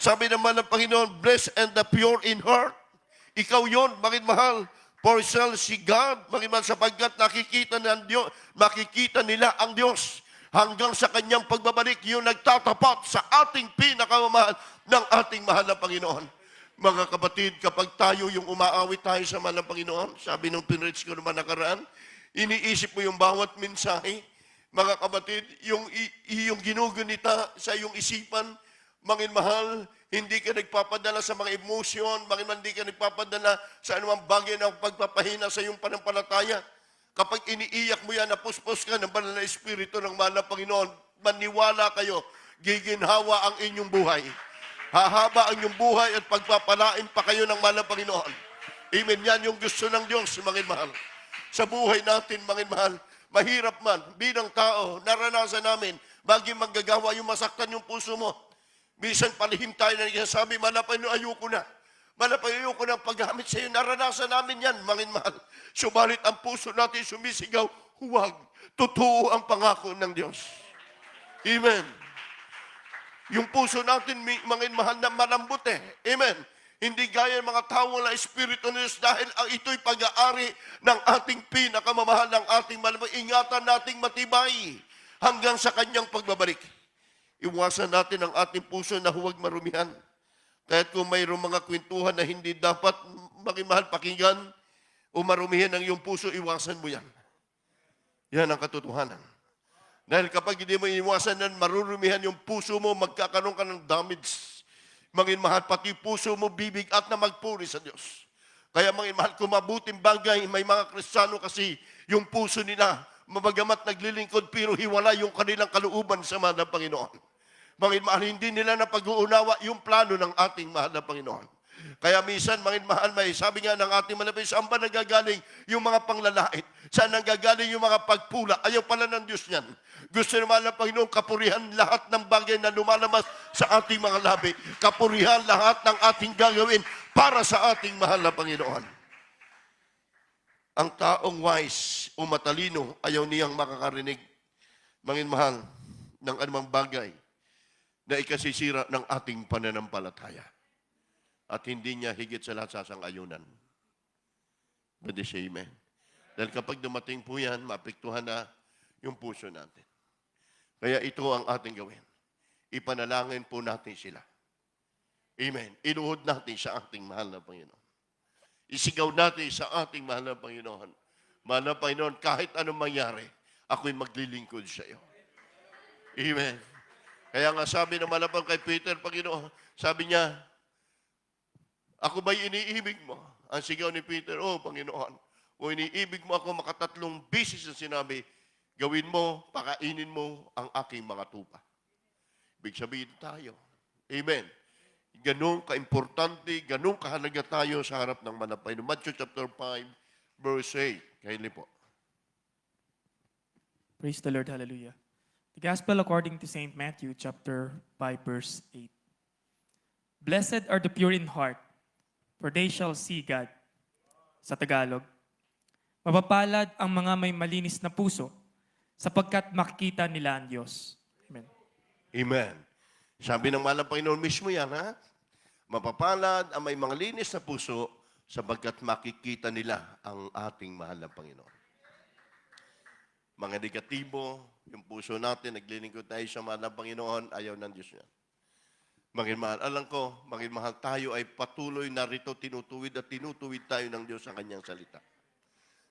Sabi naman ng Panginoon, blessed and the pure in heart. Ikaw yon, mga mahal. For shall see God, mga mahal, sapagkat makikita nila ang Diyos. Hanggang sa kanyang pagbabalik, yung nagtatapat sa ating pinakamamahal ng ating mahal na Panginoon. Mga kapatid, kapag tayo yung umaawit tayo sa mahal ng Panginoon, sabi nung pinrich ko naman nakaraan, iniisip mo yung bawat mensahe. Mga kapatid, yung ginugunita sa iyong isipan, mangin mahal, hindi ka nagpapadala sa mga emosyon, mangin mahal, hindi ka nagpapadala sa anumang bagay na pagpapahina sa iyong panampalataya. Kapag iniiyak mo yan, napuspos ka ng banal na Espiritu ng mahal ng Panginoon, maniwala kayo, giginhawa ang inyong buhay. Hahaba ang inyong buhay at pagpapalain pa kayo ng mahal ng Panginoon. Amen. Yan yung gusto ng Diyos, mangin mahal. Sa buhay natin, mangin mahal, mahirap man, bilang tao, naranasan namin, baging manggagawa yung masaktan yung puso mo. Minsan palihim tayo na nagsasabi, malapay no, ayoko na. Malapay ayoko na paggamit sa iyo. Naranasan namin yan, mangin mahal. Subalit ang puso natin sumisigaw, huwag. Totoo ang pangako ng Diyos. Amen. Yung puso natin, mangin mahal, na malambot eh. Amen. Hindi gaya ng mga tao na Espiritu ng Diyos dahil ang ito'y pag-aari ng ating pinakamamahal ng ating malambot. Ingatan nating matibay hanggang sa kanyang pagbabalik. Iwasan natin ang ating puso na huwag marumihan. Kahit kung mayroong mga kwentuhan na hindi dapat makimahal pakinggan o marumihan ang iyong puso, iwasan mo yan. Yan ang katotohanan. Dahil kapag hindi mo iwasan yan, marurumihan yung puso mo, magkakaroon ka ng damage. Mangin mahal, pati puso mo bibigat na magpuri sa Diyos. Kaya mangin mahal, kung mabuting bagay, may mga Kristiyano kasi yung puso nila, mabagamat naglilingkod, pero hiwala yung kanilang kalooban sa mahal ng Panginoon. Mangin mahal, hindi nila na pag-uunawa yung plano ng ating mahal na Panginoon. Kaya minsan, mangin mahal, may sabi nga ng ating malapit, saan ba nagagaling yung mga panglalait? Saan nagagaling yung mga pagpula? Ayaw pala ng Diyos niyan. Gusto naman ng Panginoon, kapurihan lahat ng bagay na lumalabas sa ating mga labi. Kapurihan lahat ng ating gagawin para sa ating mahal na Panginoon. Ang taong wise o matalino, ayaw niyang makakarinig, mangin mahal, ng anumang bagay na ikasisira ng ating pananampalataya. At hindi niya higit sa lahat sasang-ayunan. But they say amen. Dahil kapag dumating po yan, maapektuhan na yung puso natin. Kaya ito ang ating gawin. Ipanalangin po natin sila. Amen. Inuhod natin sa ating mahal na Panginoon. Isigaw natin sa ating mahal na Panginoon. Mahal na Panginoon, kahit anong mangyari, ako'y maglilingkod sa iyo. Amen. Kaya nga sabi ng malapang kay Peter, Panginoon, sabi niya, ako ba'y iniibig mo? Ang sigaw ni Peter, oh Panginoon, kung iniibig mo ako, makatatlong bisis na sinabi, gawin mo, pakainin mo ang aking mga tupa. Ibig sabihin tayo. Amen. Ganun ka-importante, ganun kahalaga tayo sa harap ng manapay. Matthew chapter 5, verse 8. Kaili po. Praise the Lord. Hallelujah. The Gospel according to St. Matthew, chapter 5, verse 8. Blessed are the pure in heart, for they shall see God. Sa Tagalog, mapapalad ang mga may malinis na puso, sapagkat makikita nila ang Diyos. Amen. Amen. Sabi ng mahal na Panginoon mismo yan, ha? Mapapalad ang may mga linis na puso, sapagkat makikita nila ang ating mahal na Panginoon. Mga negatibo, yung puso natin, naglilingkod tayo sa mahal na Panginoon, ayaw ng Diyos niya. Mangin mahal, alam ko, mangin mahal, tayo ay patuloy narito tinutuwid at tinutuwid tayo ng Diyos sa kanyang salita.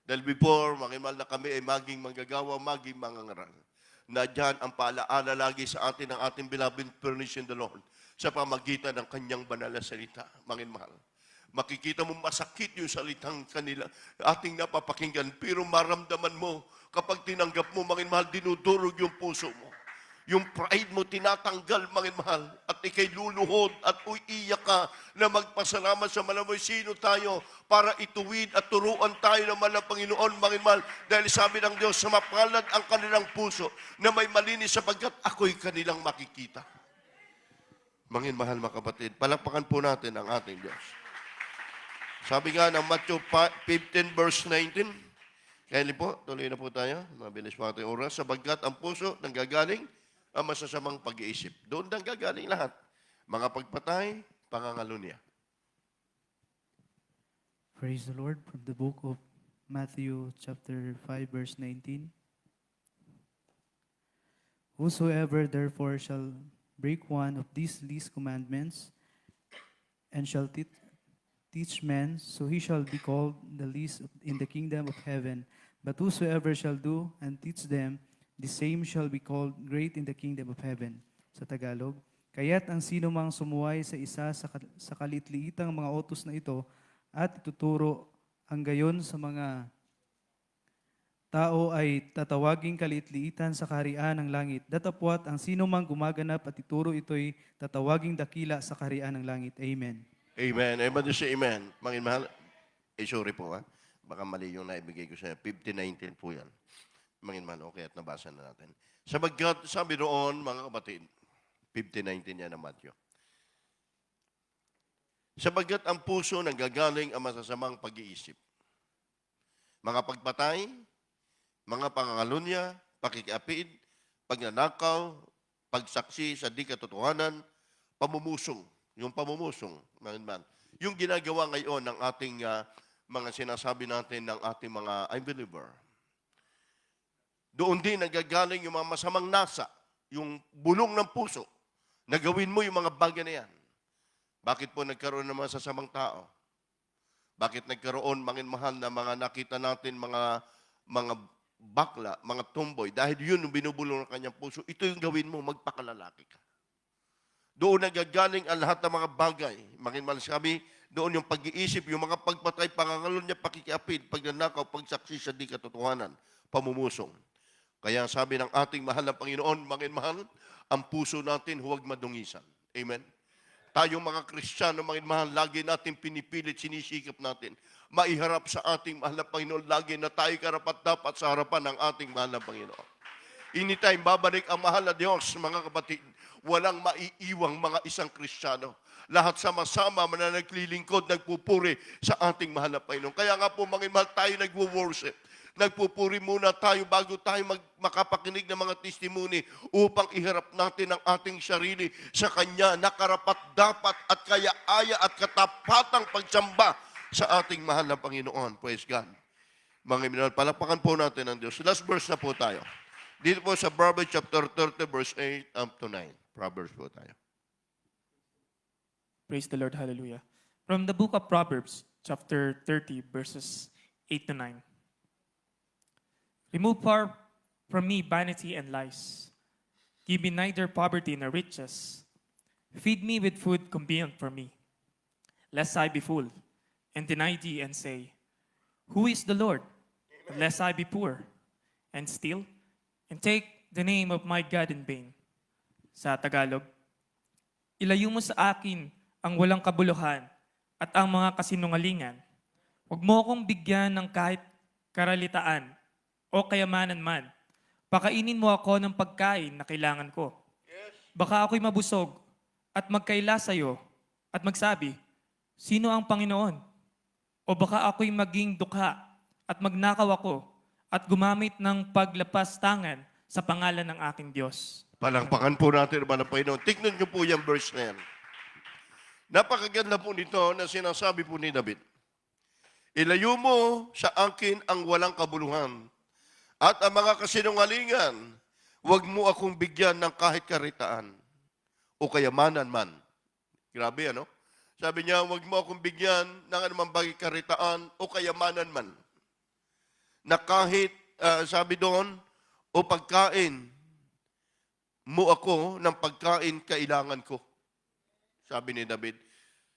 Dahil before, mangin mahal na kami ay maging manggagawa, maging mangangaral. Na dyan ang paalaala lagi sa atin ng ating beloved furnish in the Lord sa pamagitan ng kanyang banal na salita. Mangin mahal, makikita mo masakit yung salitang kanila, ating napapakinggan, pero maramdaman mo kapag tinanggap mo, mangin mahal, dinudurog yung puso mo. Yung pride mo tinatanggal, mangin mahal, at ikay luluhod at uiiyak ka na magpasalamat sa malamoy. Sino tayo para ituwid at turuan tayo ng malang Panginoon, mangin mahal? Dahil sabi ng Diyos, mapalad ang kanilang puso na may malinis sapagkat ako'y kanilang makikita. Mangin mahal, mga kapatid, palakpakan po natin ang ating Diyos. Sabi nga ng Matthew 15 verse 19, kaya po, tuloy na po tayo, mabilis pa ating oras, sapagkat ang puso nanggagaling ang masasamang pag-iisip. Doon nang gagaling lahat. Mga pagpatay, pangangalunya. Praise the Lord from the book of Matthew chapter 5 verse 19. Whosoever therefore shall break one of these least commandments and shall teach men, so he shall be called the least in the kingdom of heaven. But whosoever shall do and teach them, the same shall be called great in the kingdom of heaven. Sa Tagalog, kaya't ang sino mang sumuway sa isa sa kalitliitang mga utos na ito at ituturo ang gayon sa mga tao ay tatawaging kaliit-liitan sa kaharian ng langit. Datapwat ang sino mang gumaganap at ituro ito'y tatawaging dakila sa kaharian ng langit. Amen. Amen. Everybody say amen. Mangin mahal. Sorry po ha. Baka mali yung naibigay ko sa 5019 po yan. Mangin mahal, okay at nabasa na natin. Sabagkat, sabi doon, mga kapatid, 5019 yan na Matthew. Sabagkat ang puso nanggagaling ang masasamang pag-iisip. Mga pagpatay, mga pangangalunya, pakikiapid, pagnanakaw, pagsaksi sa di katotohanan, pamumusong. Yung pamumusong, mangin mahal. Yung ginagawa ngayon ng ating mga sinasabi natin ng ating mga unbeliever. Doon din nagagaling yung mga masamang nasa, yung bulong ng puso, na gawin mo yung mga bagay na yan. Bakit po nagkaroon ng mga sasamang tao? Bakit nagkaroon, mangin mahal, na mga nakita natin, mga bakla, mga tomboy, dahil yun yung binubulong ng kanyang puso, ito yung gawin mo, magpakalalaki ka. Doon nagagaling ang lahat ng mga bagay. Mangin mahal sabi, doon yung pag-iisip, yung mga pagpatay, pangangalon niya, pakikiapid, pagnanakaw, pagsaksi sa di katotohanan, pamumusong. Kaya sabi ng ating mahal na Panginoon, mangin mahal, ang puso natin huwag madungisan. Amen? Tayong mga Kristiyano, mangin mahal, lagi natin pinipilit, sinisikap natin, maiharap sa ating mahal na Panginoon, lagi na tayo karapat-dapat sa harapan ng ating mahal na Panginoon. Anytime babalik ang mahal na Diyos, mga kapatid, walang maiiwang mga isang Kristiyano. Lahat sama-sama naglilingkod, nagpupuri sa ating mahal na Panginoon. Kaya nga po, mangin mahal, tayo nagwo-worship. Nagpupuri muna tayo bago tayo makapakinig ng mga testimony upang iharap natin ang ating sarili sa Kanya na karapat-dapat at kaya-aya at katapatang pagsamba sa ating mahal na Panginoon. Praise God. Mga minahal, palakpakan po natin ang Diyos. Last verse na po tayo. Dito po sa Proverbs chapter 30, verse 8 up to 9. Proverbs po tayo. Praise the Lord. Hallelujah. From the book of Proverbs, chapter 30, verses 8 to 9. Remove far from me vanity and lies. Give me neither poverty nor riches. Feed me with food convenient for me, lest I be full, and deny thee and say, Who is the Lord? Lest I be poor, and steal, and take the name of my God in vain. Sa Tagalog, ilayo mo sa akin ang walang kabuluhan at ang mga kasinungalingan. Huwag mo akong bigyan ng kahit karalitaan o kayamanan man. Pakainin mo ako ng pagkain na kailangan ko. Baka ako'y mabusog at magkaila sa'yo at magsabi, Sino ang Panginoon? O baka ako'y maging dukha at magnakaw ako at gumamit ng paglapastangan sa pangalan ng aking Diyos. Palakpakan po natin, mga Panginoon. Tignan niyo po yung verse na yan. Napakaganda po nito na sinasabi po ni David. Ilayo mo sa akin ang walang kabuluhan at ang mga kasinungalingan, huwag mo akong bigyan ng kahit karitaan o kayamanan man. Grabe, ano? Sabi niya, huwag mo akong bigyan ng anumang bagay karitaan o kayamanan man. Na kahit, sabi doon, o pagkain mo ako ng pagkain kailangan ko. Sabi ni David.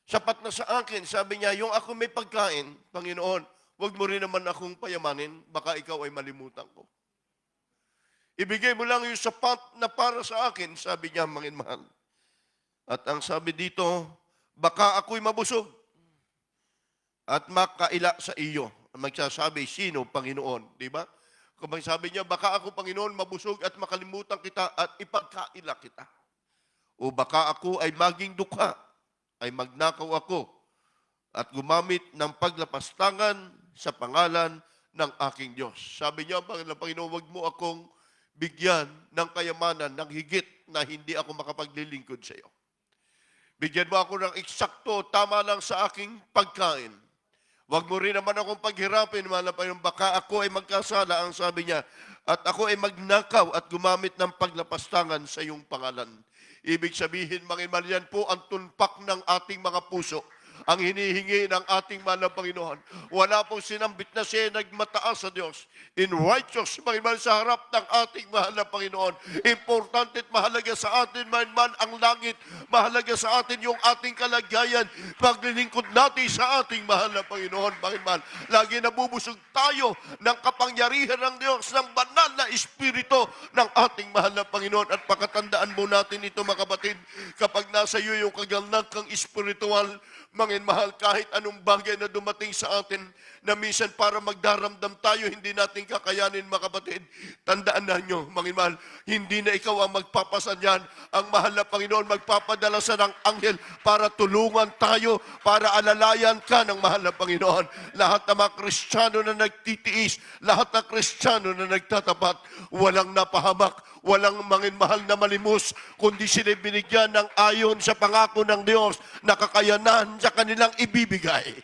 Sapat na sa akin, sabi niya, yung ako may pagkain, Panginoon, huwag mo rin naman akong payamanin, baka ikaw ay malimutan ko. Ibigay mo lang yung sapat na para sa akin, sabi niya, mangin mahal. At ang sabi dito, baka ako'y mabusog at makaila sa iyo. Magsasabi, sino, Panginoon? Di ba? Kung sabi niya, baka ako, Panginoon, mabusog at makalimutan kita at ipagkaila kita. O baka ako ay maging dukha, ay magnakaw ako at gumamit ng paglapastangan sa pangalan ng aking Diyos. Sabi niya, Panginoon, wag mo akong bigyan ng kayamanan ng higit na hindi ako makapaglilingkod sa iyo. Bigyan mo ako ng eksakto, tama lang sa aking pagkain. Wag mo rin naman akong paghirapin, Panginoon, baka ako ay magkasala. Ang sabi niya, at ako ay magnakaw at gumamit ng paglapastangan sa iyong pangalan. Ibig sabihin, Panginoon, yan po ang tunpak ng ating mga puso, ang hinihingi ng ating mahal na Panginoon. Wala pong sinambit na siya nagmataas sa Diyos. In righteous, Panginoon, sa harap ng ating mahal na Panginoon. Importante at mahalaga sa atin, man ang langit. Mahalaga sa atin yung ating kalagayan. Paglilingkod natin sa ating mahal na Panginoon, Panginoon. Lagi nabubusog tayo ng kapangyarihan ng Diyos, ng banal na Espiritu ng ating mahal na Panginoon. At pakatandaan mo natin ito, mga kapatid, kapag nasa iyo yung kagalakang espiritual, Mangin mahal, kahit anong bagay na dumating sa atin, na minsan para magdaramdam tayo, hindi natin kakayanin, mga kapatid. Tandaan na nyo, Mangin mahal, hindi na ikaw ang magpapasan yan. Ang mahal na Panginoon magpapadala sa ng anghel para tulungan tayo, para alalayan ka ng mahal na Panginoon. Lahat ng mga Kristiyano na nagtitiis, lahat ng Kristiyano na nagtatapat, walang napahamak, walang Mangin mahal na malimos, kundi sila binigyan ng ayon sa pangako ng Diyos na kakayanan sa kanilang ibibigay.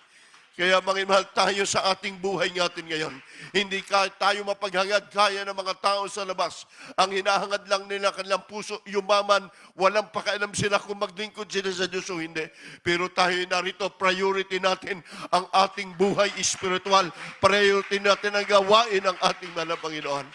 Kaya Mangin mahal, tayo sa ating buhay natin ngayon, hindi tayo mapaghangad kaya ng mga tao sa labas. Ang hinahangad lang nila kanilang puso, yumaman, walang pakialam sila kung maglingkod sila sa Diyos o hindi. Pero tayo narito, priority natin ang ating buhay espiritual. Priority natin ang gawain ng ating mahal na Panginoon.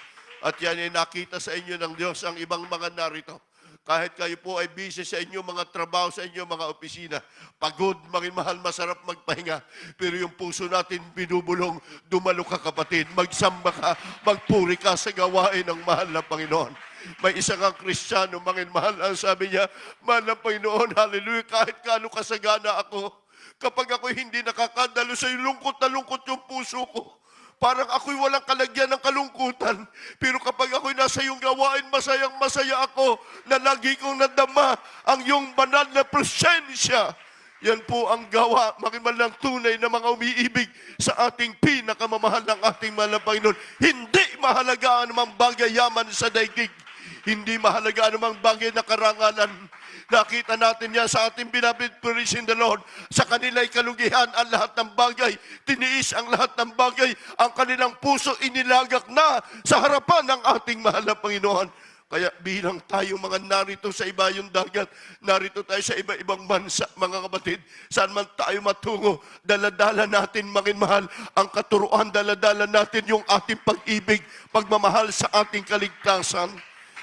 At yan ay nakita sa inyo ng Diyos ang ibang mga narito. Kahit kayo po ay busy sa inyo mga trabaho, sa inyo mga opisina, pagod, Mangin mahal, masarap magpahinga. Pero yung puso natin binubulong, dumalo ka kapatid, magsamba ka, magpuri ka sa gawain ng mahal na Panginoon. May isang ang Kristiyano, Mangin mahal, ang sabi niya, mahal na Panginoon, hallelujah, kahit kano kasagana ako, kapag ako'y hindi nakakadalo sa iyo, lungkot na lungkot yung puso ko. Parang ako'y walang kalagyan ng kalungkutan. Pero kapag ako'y nasa iyong gawain, masayang masaya ako na lagi kong nadama ang iyong banal na presensya. Yan po ang gawa, makimalang tunay na mga umiibig sa ating pinakamamahal ng ating mahal na Panginoon. Hindi mahalaga anumang bagay yaman sa daigdig. Hindi mahalaga anumang bagay na karangalan. Nakita natin yan sa ating binabid, praise in the Lord. Sa kanila'y kalugihan ang lahat ng bagay. Tiniis ang lahat ng bagay. Ang kanilang puso inilagak na sa harapan ng ating mahal na Panginoon. Kaya bilang tayo mga narito sa iba yung dagat, narito tayo sa iba-ibang bansa, mga kapatid, saan man tayo matungo, daladala natin, Mangin mahal, ang katuruan, daladala natin yung ating pag-ibig, pagmamahal sa ating kaligtasan.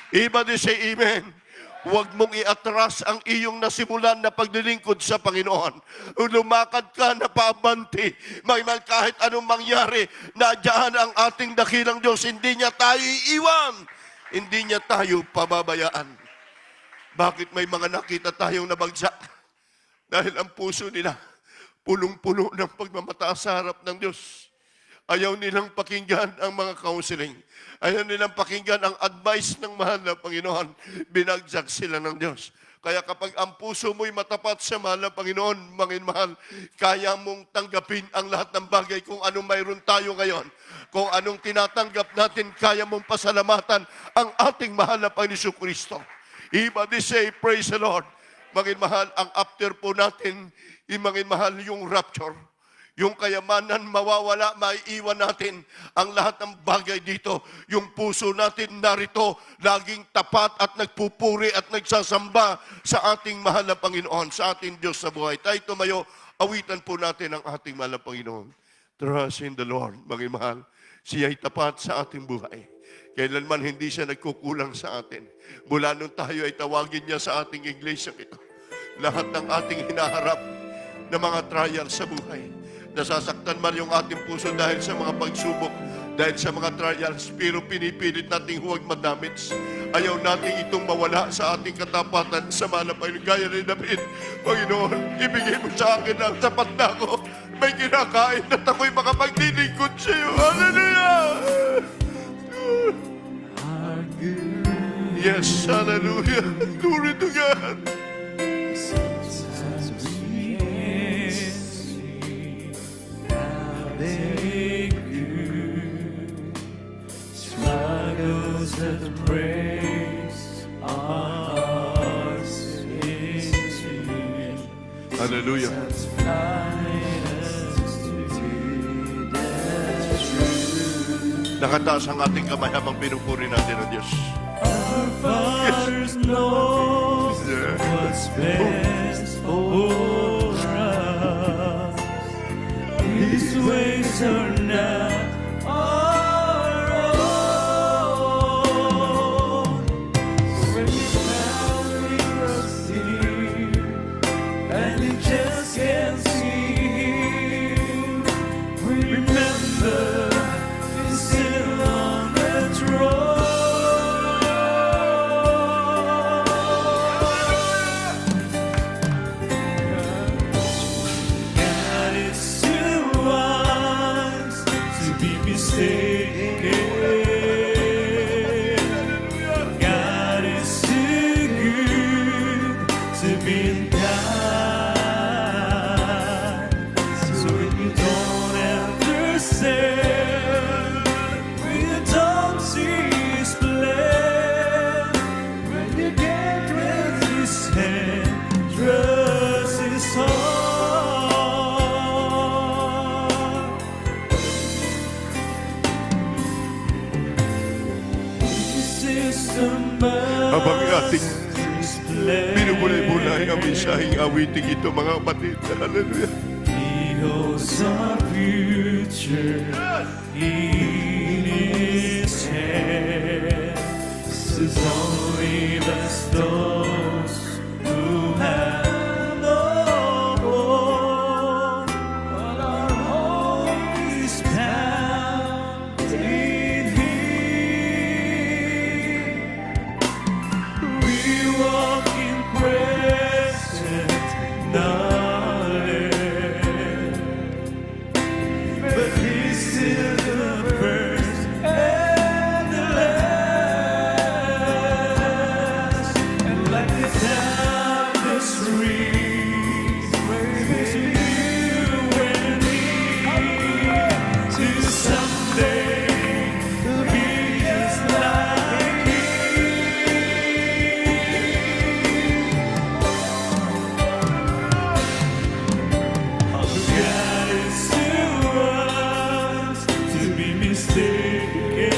Everybody say amen. Huwag mong iatras ang iyong nasimulan na paglilingkod sa Panginoon. Lumakad ka na paabante. Mangin kahit anong mangyari, nadyan ang ating dakilang Diyos. Hindi niya tayo iiwan. Hindi niya tayo pababayaan. Bakit may mga nakita tayong nabagsak? Dahil ang puso nila, punong-puno ng pagmamataas sa harap ng Diyos. Ayaw nilang pakinggan ang mga counseling. Ayaw nilang pakinggan ang advice ng mahal na Panginoon. Binagsak sila ng Diyos. Kaya kapag ang puso mo'y matapat sa mahal na Panginoon, Mangin mahal, kaya mong tanggapin ang lahat ng bagay kung anong mayroon tayo ngayon. Kung anong tinatanggap natin, kaya mong pasalamatan ang ating mahal na Panginoon Kristo. Everybody say, praise the Lord. Mangin mahal, ang after po natin, Mangin mahal, yung rapture. Yung kayamanan mawawala, maiiwan natin ang lahat ng bagay dito. Yung puso natin narito, laging tapat at nagpupuri at nagsasamba sa ating mahal na Panginoon, sa ating Diyos sa buhay. Tayo tumayo, awitan po natin ang ating mahal na Panginoon. Trust in the Lord, Mangin mahal. Siya'y tapat sa ating buhay. Kailanman hindi siya nagkukulang sa atin. Mula nung tayo ay tawagin niya sa ating iglesia ito. Lahat ng ating hinaharap na mga trial sa buhay. Nasasaktan man yung ating puso dahil sa mga pagsubok, dahil sa mga trials, pero pinipilit nating huwag madamage. Ayaw nating itong mawala sa ating katapatan sa malapay. Gaya ni David, Panginoon, ibigay mo sa akin ang sapat na ako. May kinakain at ako'y makapaglilingkod sa iyo. Hallelujah! Yes, hallelujah. Glory to God. The praise our singing. Hallelujah. Nakataas ang ating kamay habang pinupuri natin ang Diyos. Our fathers know Yeah. what's best for us. His ways are not our own. When we found we trust Him, and we just can't see Him, we remember He's still on the throne. God is too wise to be mistaken. God is too good to be unkind. So when you don't understand, when you don't see His plan, when you can't raise His hand, trust His heart. This is the Habang ating Master's plan. binubulay-bulay ang mensaheng awiting ito, mga kapatid. Hallelujah. He holds our future in His hands. It's only bless those who have no hope, but our hope is found in Him. We walk in present knowledge, but He's still the first and the last. And like the tapestry, there's you and me to someday be just like God is too wise to be mistaken.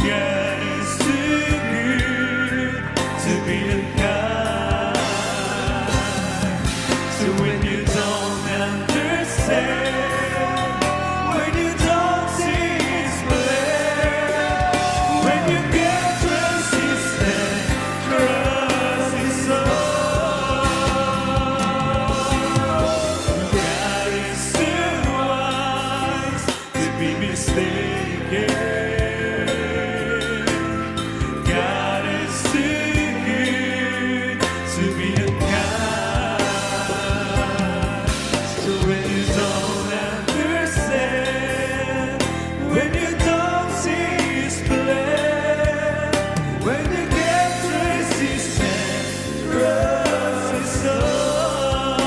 God is too good to be unkind. So when you don't understand, when you don't see His plan, when you can't trust His hand, trust His soul. God is too wise to be mistaken. God is too good to be unkind. So when you don't understand, when you don't see His plan, when you can't trace His hand, trust His soul.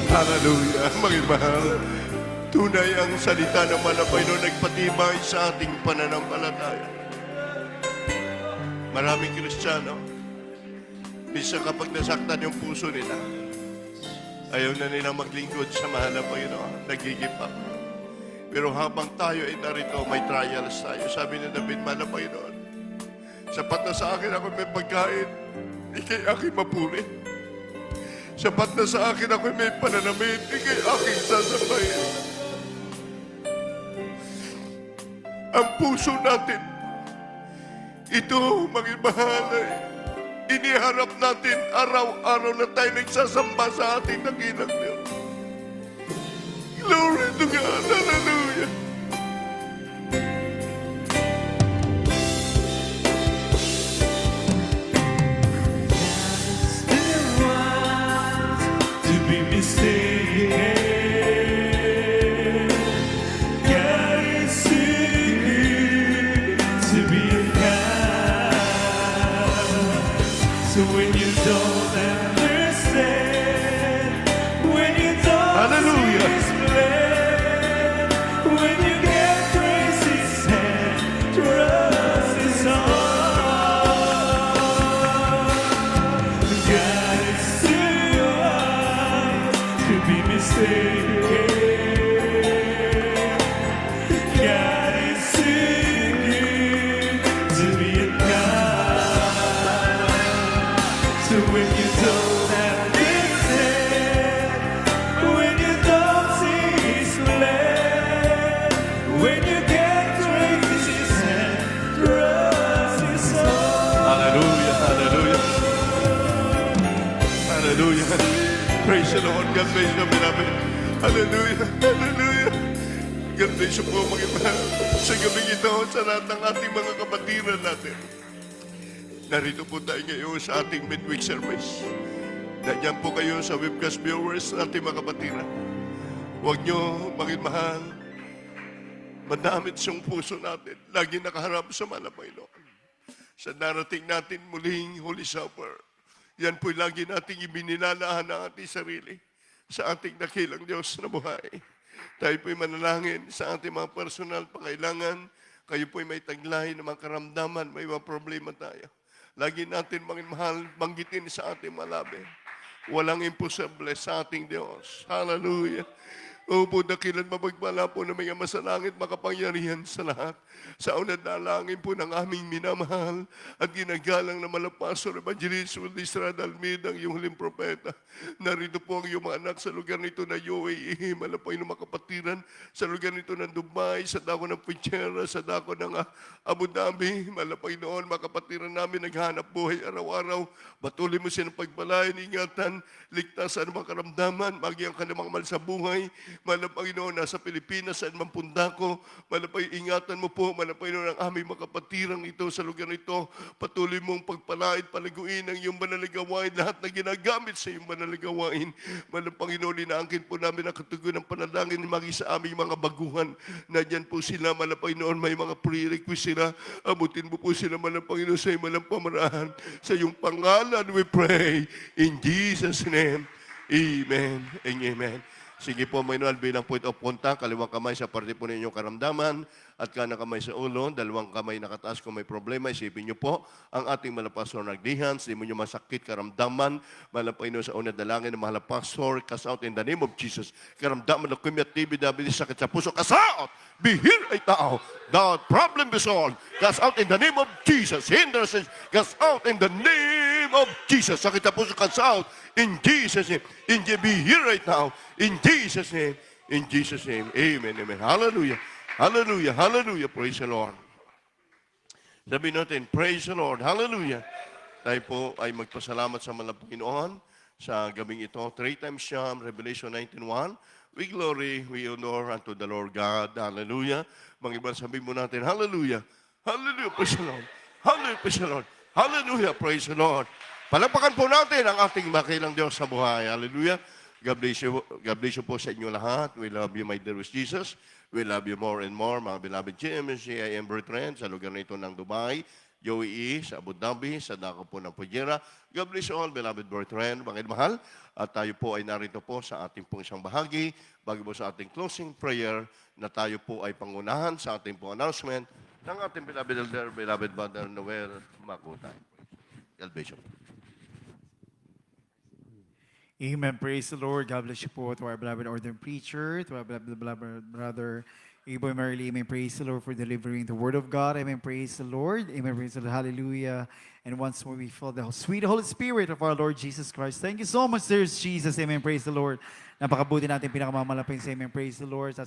Hallelujah. Mga mahal, tunay ang salita ng malabay no nagpatibay sa ating pananampalataya. Maraming Kristiyano, minsan kapag nasaktan yung puso nila, ayaw na nila maglingkod sa mahal na Panginoon, nagigip up. Pero habang tayo ay narito, may trials tayo. Sabi ni David, mahal na Panginoon, sapat na sa akin ako may pagkain, ikay aking mapuri. Sapat na sa akin ako may pananamit, ikay aking sasabayin. Ang puso natin, ito, mga mahal, iniharap natin araw-araw na tayo nagsasamba sa ating dakilang Diyos. Glory to God. Hallelujah. Still wise to be mistaken. God is too good to be unkind. So when you don't understand, when you don't Hallelujah. see His plan, when you can't trace His hand, trust His heart. God is too wise to be mistaken. Hallelujah. Praise the Lord. God bless you, beloved. Hallelujah. Hallelujah. God bless you po, mga iba. Sa gabing ito, sa lahat ng ating mga kapatiran natin. Narito po tayo ngayon sa ating midweek service. Nandiyan po kayo sa webcast viewers ng ating mga kapatiran. Huwag nyo, mga mahal, madamit siyang puso natin. Lagi nakaharap sa mahal na Panginoon. Sa darating natin muling Holy Supper, yan po'y lagi nating ibinilalaan ang ating sarili sa ating dakilang Diyos na buhay. Tayo po'y manalangin sa ating mga personal pangailangan. Kayo po'y may taglay ng mga karamdaman, may mga problema tayo. Lagi natin, mga mahal, banggitin sa ating malabi. Walang imposible sa ating Diyos. Hallelujah. O po, dakilan mapagpala po na mga masalangit, makapangyarihan sa lahat. Sa unang dalangin po ng aming minamahal at ginagalang na Malapastor Evangelist Estrada Almeida, ang iyong huling propeta. Narito po ang iyong mga anak sa lugar nito na UAE, malapay ng makapatiran, sa lugar nito ng Dubai, sa dako ng Puchera, sa dako ng Abu Dhabi, malapay noon, makapatiran namin naghanap buhay araw-araw. Patuloy mo silang pagpalain, ingatan, ligtasan ng mga karamdaman, magi ang kanilang mahal sa buhay. Malapay noon, nasa Pilipinas, saan man punta ko, malapay ingatan mo po, malapay noon ang aming mga kapatirang ito sa lugar nito. Patuloy mong pagpalain, palaguin ang iyong manaligawain, lahat na ginagamit sa iyong manaligawain. Malapay noon, inaangkin po namin ang katugon ng panalangin magi sa aming mga baguhan. Nadyan po sila, malapay noon, may mga prerequisite sila. Abutin mo po sila, malapay noon, sa iyong malang pamarahan. Sa iyong pangalan, we pray. In Jesus' name, amen and amen. Sige po, Mayroon, bilang point of contact, kaliwang kamay sa parte po ninyong karamdaman at kanang kamay sa ulo, dalawang kamay nakataas kung may problema, isipin niyo po ang ating malapastor nagdihans, di mo niyo masakit karamdaman, malapay niyo sa unang dalangin ng malapastor, cast out in the name of Jesus, karamdaman na kumiyat TV, sakit sa puso, cast out! Bihir ay tao, the problem is all, cast out in the name of Jesus, hindrances, cast out in the name of Jesus, sakit sa puso, cast out in Jesus' name, be here right now, in Jesus' name, amen, amen, hallelujah, hallelujah, hallelujah, praise the Lord. Sabihin natin, praise the Lord, hallelujah. Tayo po ay magpasalamat sa mga Panginoon sa gabing ito. 3 times siya, Revelation 19:1. We glory, we honor unto the Lord God, hallelujah. Mga iba sabihin mo natin, hallelujah, hallelujah, praise the Lord, hallelujah, praise the Lord, hallelujah, praise the Lord. Palakpakan po natin ang ating makilang Diyos sa buhay. Hallelujah. God bless you po sa inyo lahat. We love you, my dearest Jesus. We love you more and more, mga beloved GMC, I am Bertrand, sa lugar nito ng Dubai, UAE, sa Abu Dhabi, sa dako po ng Pujera. God bless you all, beloved Bertrand, mga mahal. At tayo po ay narito po sa ating pong isang bahagi, bago po sa ating closing prayer, na tayo po ay pangunahan sa ating pong announcement ng ating beloved elder, beloved Brother Noel Makutay. God bless you. Amen. Praise the Lord. God bless you po to our beloved ordained preacher, to our beloved brother Aboy Marley. Amen. Praise the Lord for delivering the word of God. Amen. Praise the Lord. Amen. Praise the Lord. Hallelujah. And once more we feel the sweet Holy Spirit of our Lord Jesus Christ. Thank you so much, dear Jesus. Amen. Praise the Lord. Napakabuti natin pinakamamalapin sa Amen. Praise the Lord.